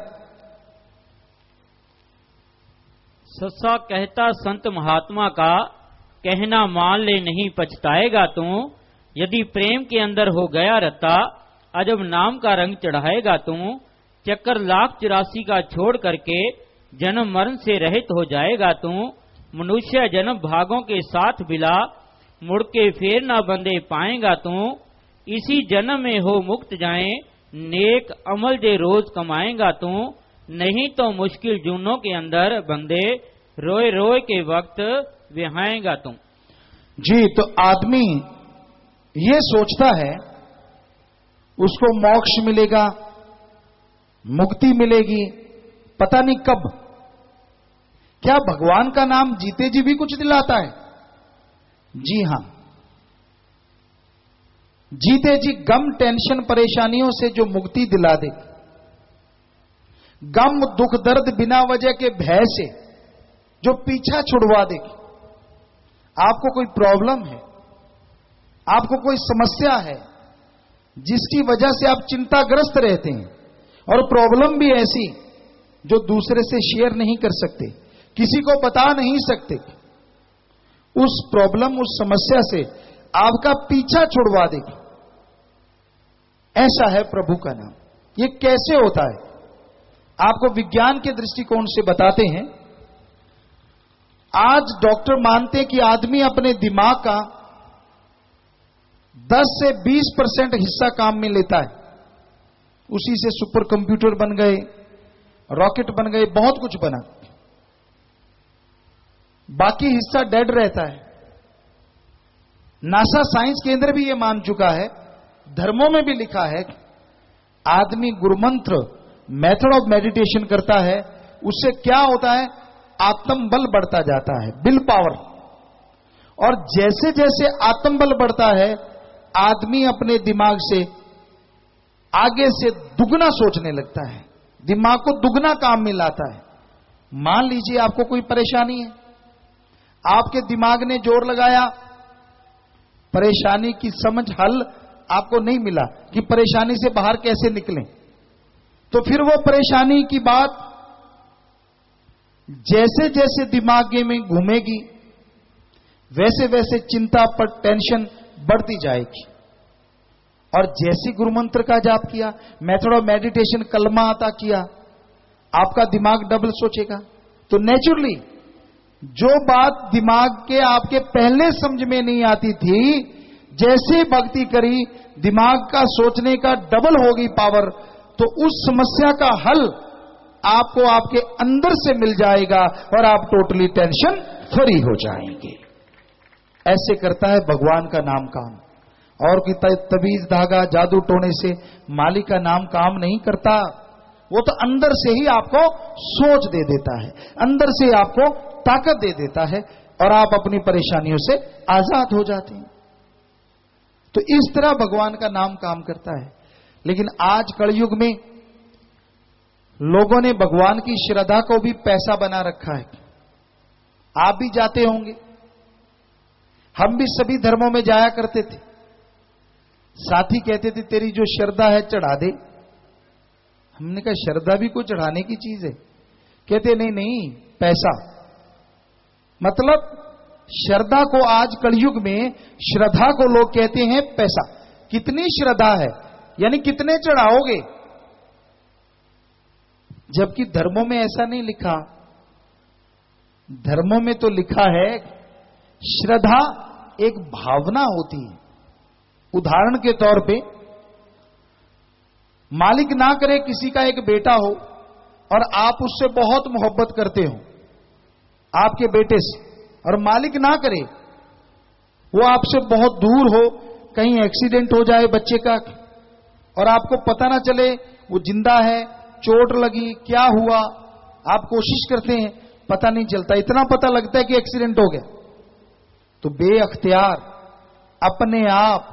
सच्चा कहता संत महात्मा का, कहना मान ले नहीं पछताएगा तू। यदि प्रेम के अंदर हो गया रता, अजब नाम का रंग चढ़ाएगा तू। चक्कर 1,84 का छोड़ करके जन्म मरण से रहित हो जाएगा तू। मनुष्य जन्म भागों के साथ बिला, मुड़ के फेर ना बंदे पाएगा तू। इसी जन्म में हो मुक्त जाए, नेक अमल जे रोज कमाएगा तू। नहीं तो मुश्किल जूनों के अंदर बंदे, रोए रोए के वक्त विहाएगा तू। जी, तो आदमी ये सोचता है उसको मोक्ष मिलेगा, मुक्ति मिलेगी, पता नहीं कब। क्या भगवान का नाम जीते जी भी कुछ दिलाता है? जी हां, जीते जी गम, टेंशन, परेशानियों से जो मुक्ति दिला दे, गम, दुख, दर्द, बिना वजह के भय से जो पीछा छुड़वा दे। आपको कोई प्रॉब्लम है, आपको कोई समस्या है जिसकी वजह से आप चिंताग्रस्त रहते हैं, और प्रॉब्लम भी ऐसी जो दूसरे से शेयर नहीं कर सकते, किसी को बता नहीं सकते, उस प्रॉब्लम, उस समस्या से आपका पीछा छुड़वा दे। ऐसा है प्रभु का नाम। ये कैसे होता है? आपको विज्ञान के दृष्टिकोण से बताते हैं। आज डॉक्टर मानते हैं कि आदमी अपने दिमाग का 10 से 20% हिस्सा काम में लेता है, उसी से सुपर कंप्यूटर बन गए, रॉकेट बन गए, बहुत कुछ बना। बाकी हिस्सा डेड रहता है। नासा साइंस केंद्र भी यह मान चुका है, धर्मों में भी लिखा है, आदमी गुरुमंत्र, मेथड ऑफ मेडिटेशन करता है, उससे क्या होता है? आत्मबल बढ़ता जाता है, विल पावर। और जैसे जैसे आत्मबल बढ़ता है, आदमी अपने दिमाग से आगे से दुगना सोचने लगता है, दिमाग को दुगना काम में लाता है, मान लीजिए आपको कोई परेशानी है, आपके दिमाग ने जोर लगाया, परेशानी की समझ हल आपको नहीं मिला कि परेशानी से बाहर कैसे निकलें, तो फिर वो परेशानी की बात जैसे जैसे दिमाग में घूमेगी वैसे वैसे चिंता पर टेंशन बढ़ती जाएगी। और जैसे गुरु मंत्र का जाप किया, मेथड ऑफ मेडिटेशन, कलमा आता किया, आपका दिमाग डबल सोचेगा। तो नेचुरली जो बात दिमाग के आपके पहले समझ में नहीं आती थी, जैसे भक्ति करी दिमाग का सोचने का डबल होगी पावर, तो उस समस्या का हल आपको आपके अंदर से मिल जाएगा और आप टोटली टेंशन फ्री हो जाएंगे। ऐसे करता है भगवान का नाम काम। और कि तबीज धागा जादू टोने से मालिक का नाम काम नहीं करता। वो तो अंदर से ही आपको सोच दे देता है, अंदर से आपको ताकत दे देता है और आप अपनी परेशानियों से आजाद हो जाते हैं। तो इस तरह भगवान का नाम काम करता है। लेकिन आज कलयुग में लोगों ने भगवान की श्रद्धा को भी पैसा बना रखा है। आप भी जाते होंगे, हम भी सभी धर्मों में जाया करते थे। साथी कहते थे तेरी जो श्रद्धा है चढ़ा दे। हमने कहा श्रद्धा भी कोई चढ़ाने की चीज है? कहते नहीं नहीं, पैसा। मतलब श्रद्धा को आज कलयुग में श्रद्धा को लोग कहते हैं पैसा। कितनी श्रद्धा है यानी कितने चढ़ाओगे, जबकि धर्मों में ऐसा नहीं लिखा। धर्मों में तो लिखा है श्रद्धा एक भावना होती है। उदाहरण के तौर पे मालिक ना करे किसी का एक बेटा हो और आप उससे बहुत मोहब्बत करते हो, आपके बेटे से, और मालिक ना करे वो आपसे बहुत दूर हो, कहीं एक्सीडेंट हो जाए बच्चे का और आपको पता ना चले वो जिंदा है, चोट लगी, क्या हुआ, आप कोशिश करते हैं, पता नहीं चलता, इतना पता लगता है कि एक्सीडेंट हो गया। तो बेअख्तियार अपने आप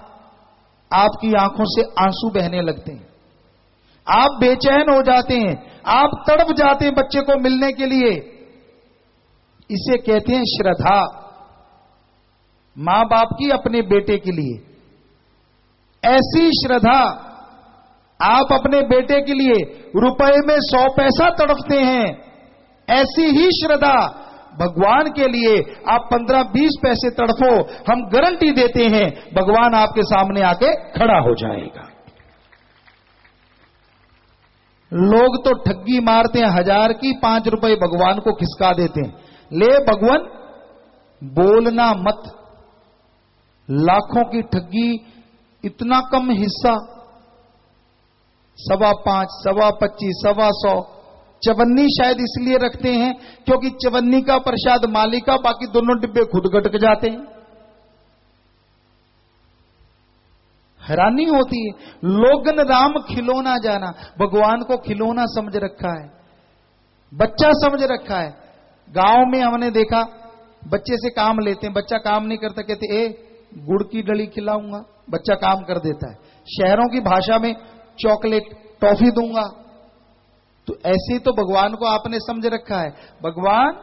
आपकी आंखों से आंसू बहने लगते हैं, आप बेचैन हो जाते हैं, आप तड़प जाते हैं बच्चे को मिलने के लिए। इसे कहते हैं श्रद्धा, मां बाप की अपने बेटे के लिए। ऐसी श्रद्धा आप अपने बेटे के लिए रुपए में 100 पैसा तड़पते हैं, ऐसी ही श्रद्धा भगवान के लिए आप 15-20 पैसे तड़फो, हम गारंटी देते हैं भगवान आपके सामने आके खड़ा हो जाएगा। लोग तो ठगी मारते हैं, 1000 की 5 रुपए भगवान को खिसका देते हैं। ले भगवान, बोलना मत। लाखों की ठगी, इतना कम हिस्सा, 5.25, 25, 125। चवन्नी शायद इसलिए रखते हैं क्योंकि चवन्नी का प्रसाद मालिक का, बाकी दोनों डिब्बे खुद गटक जाते हैं। हैरानी होती है, लोगन राम खिलौना जाना, भगवान को खिलौना समझ रखा है, बच्चा समझ रखा है। गांव में हमने देखा बच्चे से काम लेते हैं, बच्चा काम नहीं करता, कहते ए गुड़ की डली खिलाऊंगा, बच्चा काम कर देता है। शहरों की भाषा में चॉकलेट, टॉफी दूंगा। तो ऐसे तो भगवान को आपने समझ रखा है, भगवान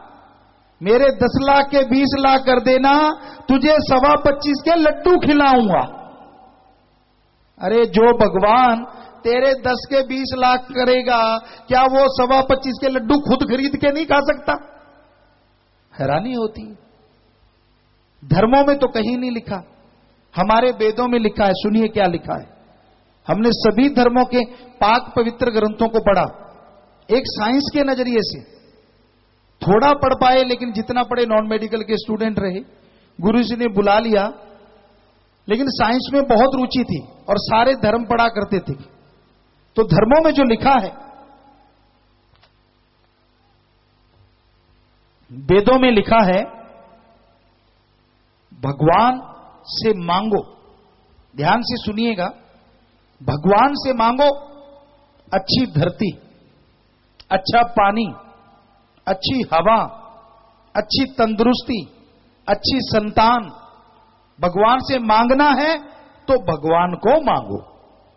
मेरे 10 लाख के 20 लाख कर देना, तुझे 25.25 के लड्डू खिलाऊंगा। अरे जो भगवान तेरे 10 के 20 लाख करेगा, क्या वो 25.25 के लड्डू खुद खरीद के नहीं खा सकता? हैरानी होती है। धर्मों में तो कहीं नहीं लिखा, हमारे वेदों में लिखा है। सुनिए क्या लिखा है। हमने सभी धर्मों के पाक पवित्र ग्रंथों को पढ़ा, एक साइंस के नजरिए से। थोड़ा पढ़ पाए, लेकिन जितना पढ़े नॉन मेडिकल के स्टूडेंट रहे, गुरुजी ने बुला लिया, लेकिन साइंस में बहुत रुचि थी और सारे धर्म पढ़ा करते थे। तो धर्मों में जो लिखा है, वेदों में लिखा है भगवान से मांगो। ध्यान से सुनिएगा, भगवान से मांगो अच्छी धरती, अच्छा पानी, अच्छी हवा, अच्छी तंदुरुस्ती, अच्छी संतान। भगवान से मांगना है तो भगवान को मांगो,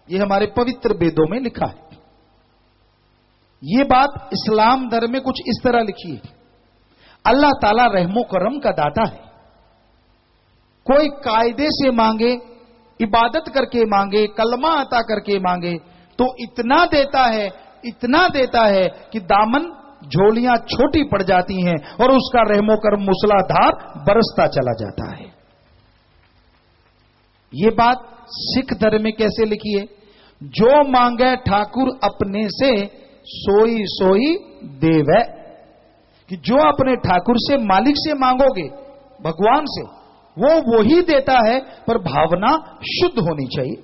ये हमारे पवित्र वेदों में लिखा है। ये बात इस्लाम धर्म में कुछ इस तरह लिखी है, अल्लाह ताला रहमो करम का दाता है। कोई कायदे से मांगे, इबादत करके मांगे, कलमा अता करके मांगे तो इतना देता है कि दामन झोलियां छोटी पड़ जाती हैं और उसका रहमो करम मूसलाधार बरसता चला जाता है। यह बात सिख धर्म में कैसे लिखी है, जो मांगे ठाकुर अपने से सोई सोई देवै, कि जो अपने ठाकुर से, मालिक से मांगोगे, भगवान से, वो ही देता है, पर भावना शुद्ध होनी चाहिए।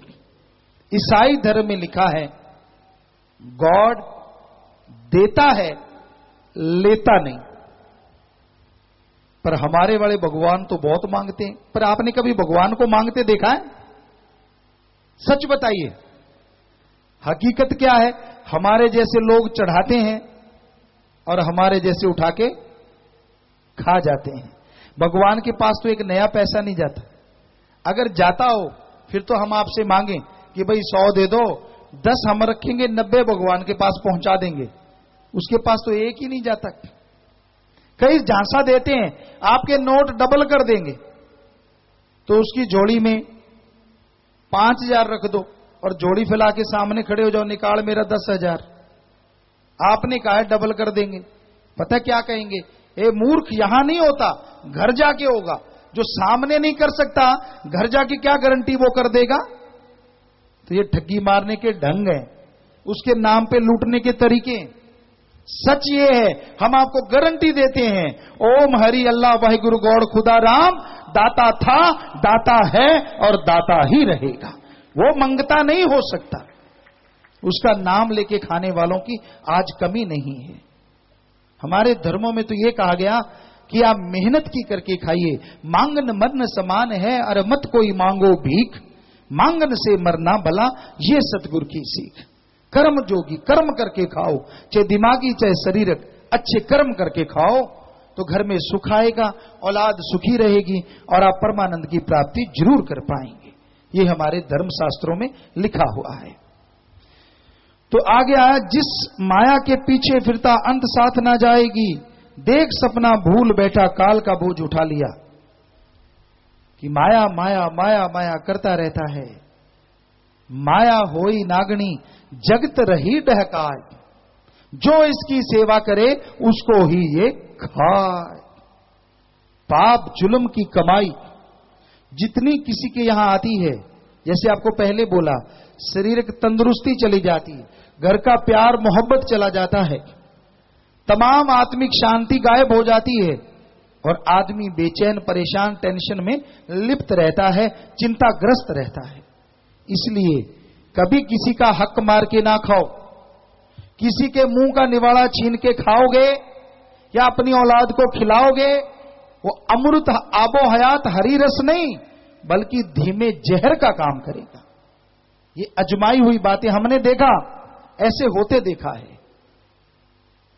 ईसाई धर्म में लिखा है गॉड देता है, लेता नहीं। पर हमारे वाले भगवान तो बहुत मांगते हैं। पर आपने कभी भगवान को मांगते देखा है? सच बताइए, हकीकत क्या है? हमारे जैसे लोग चढ़ाते हैं और हमारे जैसे उठा के खा जाते हैं। भगवान के पास तो एक नया पैसा नहीं जाता। अगर जाता हो फिर तो हम आपसे मांगे कि भाई 100 दे दो, 10 हम रखेंगे, 90 भगवान के पास पहुंचा देंगे। उसके पास तो एक ही नहीं जाता। कई झांसा देते हैं, आपके नोट डबल कर देंगे, तो उसकी झोली में 5000 रख दो और झोली फैला के सामने खड़े हो जाओ, निकाल मेरा 10,000। आपने कहा है डबल कर देंगे। पता क्या कहेंगे? ए मूर्ख, यहां नहीं होता, घर जाके होगा। जो सामने नहीं कर सकता, घर जाके क्या गारंटी वो कर देगा? तो ये ठगी मारने के ढंग है, उसके नाम पे लूटने के तरीके। सच ये है, हम आपको गारंटी देते हैं, ओम हरि अल्लाह वाहिगुरु गौड़ खुदा राम दाता था, दाता है और दाता ही रहेगा। वो मंगता नहीं हो सकता। उसका नाम लेके खाने वालों की आज कमी नहीं है। हमारे धर्मों में तो यह कहा गया कि आप मेहनत की करके खाइए, मांगन मरन समान है, और मत कोई मांगो भीख, मांगन से मरना भला, ये सतगुरु की सीख। कर्म जोगी कर्म करके खाओ, चाहे दिमागी चाहे शारीरिक, अच्छे कर्म करके खाओ तो घर में सुख आएगा, औलाद सुखी रहेगी और आप परमानंद की प्राप्ति जरूर कर पाएंगे। ये हमारे धर्म शास्त्रों में लिखा हुआ है। तो आगे आया, जिस माया के पीछे फिरता अंत साथ ना जाएगी, देख सपना भूल बैठा काल का बोझ उठा लिया। कि माया माया माया माया करता रहता है, माया होई नागणी जगत रही डहकाय, जो इसकी सेवा करे उसको ही ये खाए। पाप जुल्म की कमाई जितनी किसी के यहां आती है, जैसे आपको पहले बोला, शारीरिक तंदुरुस्ती चली जाती है, घर का प्यार मोहब्बत चला जाता है, तमाम आत्मिक शांति गायब हो जाती है और आदमी बेचैन परेशान टेंशन में लिप्त रहता है, चिंताग्रस्त रहता है। इसलिए कभी किसी का हक मार के ना खाओ, किसी के मुंह का निवाड़ा छीन के खाओगे या अपनी औलाद को खिलाओगे, वो अमृत आबो हयात हरी रस नहीं बल्कि धीमे जहर का काम करेगा। ये अजमाई हुई बातें हमने देखा, ऐसे होते देखा है।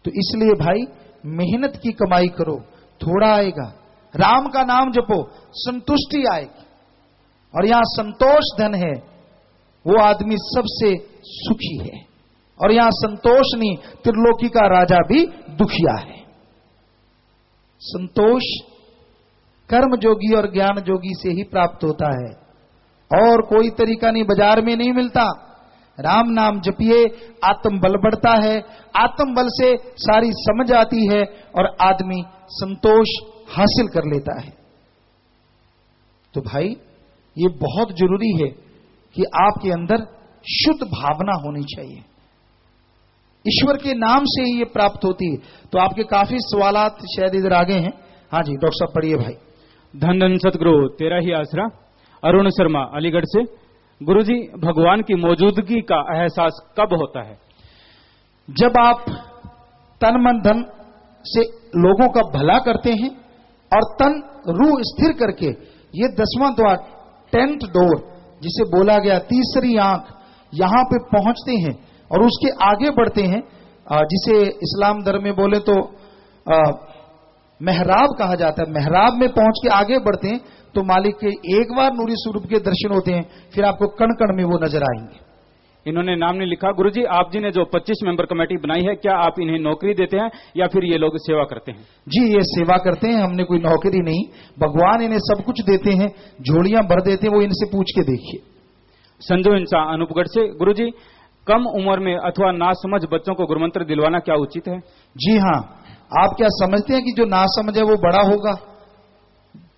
तो इसलिए भाई मेहनत की कमाई करो, थोड़ा आएगा। राम का नाम जपो, संतुष्टि आएगी। और यहां संतोष धन है, वो आदमी सबसे सुखी है। और यहां संतोष नहीं, त्रिलोकी का राजा भी दुखिया है। संतोष कर्म जोगी और ज्ञान जोगी से ही प्राप्त होता है, और कोई तरीका नहीं, बाजार में नहीं मिलता। राम नाम जपिए, आत्म बल बढ़ता है, आत्म बल से सारी समझ आती है और आदमी संतोष हासिल कर लेता है। तो भाई ये बहुत जरूरी है कि आपके अंदर शुद्ध भावना होनी चाहिए। ईश्वर के नाम से ही ये प्राप्त होती है। तो आपके काफी सवालात शायद इधर आगे हैं। हाँ जी डॉक्टर साहब पढ़िए भाई। धन धन सतगुरु तेरा ही आसरा। अरुण शर्मा अलीगढ़ से। गुरुजी, भगवान की मौजूदगी का एहसास कब होता है? जब आप तन मन धन से लोगों का भला करते हैं और तन रूह स्थिर करके ये 10वां द्वार, 10th डोर जिसे बोला गया, तीसरी आंख, यहां पे पहुंचते हैं और उसके आगे बढ़ते हैं, जिसे इस्लाम धर्म में बोले तो मेहराब कहा जाता है। मेहराब में पहुंच के आगे बढ़ते हैं तो मालिक के एक बार नूरी स्वरूप के दर्शन होते हैं, फिर आपको कण कण में वो नजर आएंगे। इन्होंने नाम नहीं लिखा। गुरुजी, आप जी ने जो 25 मेंबर कमेटी बनाई है, क्या आप इन्हें नौकरी देते हैं या फिर ये लोग सेवा करते हैं? जी, ये सेवा करते हैं, हमने कोई नौकरी नहीं। भगवान इन्हें सब कुछ देते हैं, झोलियां भर देते हैं, वो इनसे पूछ के देखिए। संजू इंसान अनूपगढ़ से, गुरुजी कम उम्र में अथवा नासमझ बच्चों को गुरुमंत्र दिलवाना क्या उचित है? जी हाँ, आप क्या समझते हैं कि जो नासमझ है वो बड़ा होगा?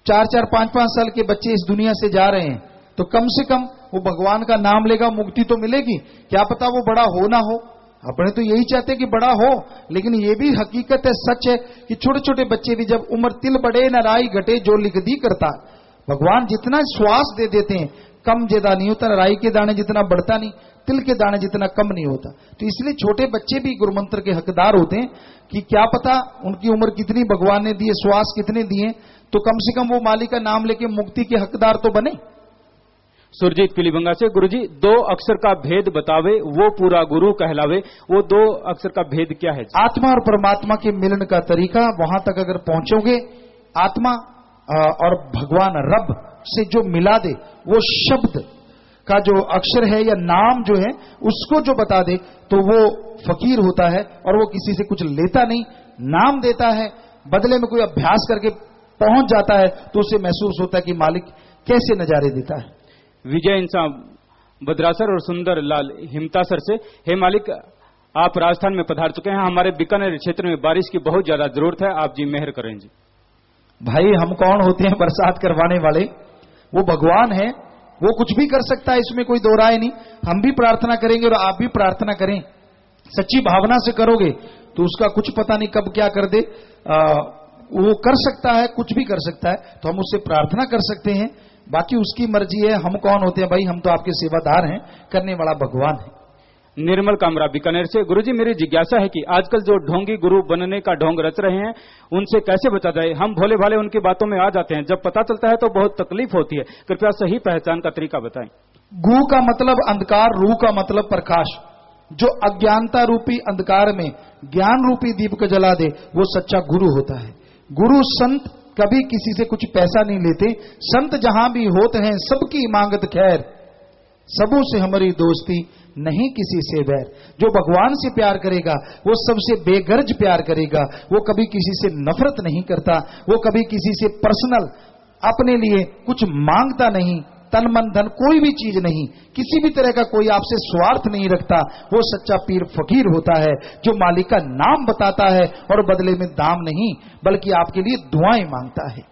4-4, 5-5 साल के बच्चे इस दुनिया से जा रहे हैं, तो कम से कम वो भगवान का नाम लेगा, मुक्ति तो मिलेगी। क्या पता वो बड़ा हो ना हो, अपने तो यही चाहते हैं कि बड़ा हो, लेकिन ये भी हकीकत है, सच है कि छोटे छोटे बच्चे भी जब उम्र तिल बढ़े न राई घटे जो लिख दी करता। भगवान जितना श्वास दे देते हैं, कम ज्यादा नहीं होता, राई के दाने जितना बढ़ता नहीं, तिल के दाने जितना कम नहीं होता। तो इसलिए छोटे बच्चे भी गुरुमंत्र के हकदार होते हैं कि क्या पता उनकी उम्र कितनी भगवान ने दी है, श्वास कितने दिए, तो कम से कम वो मालिक का नाम लेके मुक्ति के हकदार तो बने। सुरजीत पीलीबंगा से, गुरुजी 2 अक्षर का भेद बतावे वो पूरा गुरु कहलावे, वो 2 अक्षर का भेद क्या है? आत्मा और परमात्मा के मिलन का तरीका, वहां तक अगर पहुंचोगे, आत्मा और भगवान रब से जो मिला दे, वो शब्द का जो अक्षर है या नाम जो है उसको जो बता दे, तो वो फकीर होता है और वो किसी से कुछ लेता नहीं, नाम देता है, बदले में कोई अभ्यास करके पहुंच जाता है, तो उसे महसूस होता है कि मालिक कैसे नजारे देता है। विजय इंसान बद्रासर और सुंदर लाल हिमतासर से, हे मालिक आप राजस्थान में पधार चुके हैं, हमारे बीकानेर क्षेत्र में बारिश की बहुत ज्यादा जरूरत है, आप जी मेहर करें जी। भाई हम कौन होते हैं बरसात करवाने वाले? वो भगवान है, वो कुछ भी कर सकता है, इसमें कोई दो राय नहीं। हम भी प्रार्थना करेंगे और आप भी प्रार्थना करें, सच्ची भावना से करोगे तो उसका कुछ पता नहीं कब क्या कर दे। वो कर सकता है, कुछ भी कर सकता है, तो हम उससे प्रार्थना कर सकते हैं, बाकी उसकी मर्जी है। हम कौन होते हैं भाई? हम तो आपके सेवादार हैं, करने वाला भगवान है। निर्मल कामरा बीकानेर से, गुरुजी मेरी जिज्ञासा है कि आजकल जो ढोंगी गुरु बनने का ढोंग रच रहे हैं, उनसे कैसे बचा जाए? हम भोले भाले उनकी बातों में आ जाते हैं, जब पता चलता है तो बहुत तकलीफ होती है, कृपया सही पहचान का तरीका बताएं। गु का मतलब अंधकार, रू का मतलब प्रकाश। जो अज्ञानता रूपी अंधकार में ज्ञान रूपी दीप को जला दे, वो सच्चा गुरु होता है। गुरु संत कभी किसी से कुछ पैसा नहीं लेते। संत जहां भी होते हैं सबकी मांगत खैर, सबों से हमारी दोस्ती नहीं किसी से बैर। जो भगवान से प्यार करेगा वो सबसे बेगर्ज प्यार करेगा, वो कभी किसी से नफरत नहीं करता, वो कभी किसी से पर्सनल अपने लिए कुछ मांगता नहीं, तन मन धन कोई भी चीज नहीं, किसी भी तरह का कोई आपसे स्वार्थ नहीं रखता। वो सच्चा पीर फकीर होता है जो मालिक का नाम बताता है और बदले में दाम नहीं बल्कि आपके लिए दुआएं मांगता है।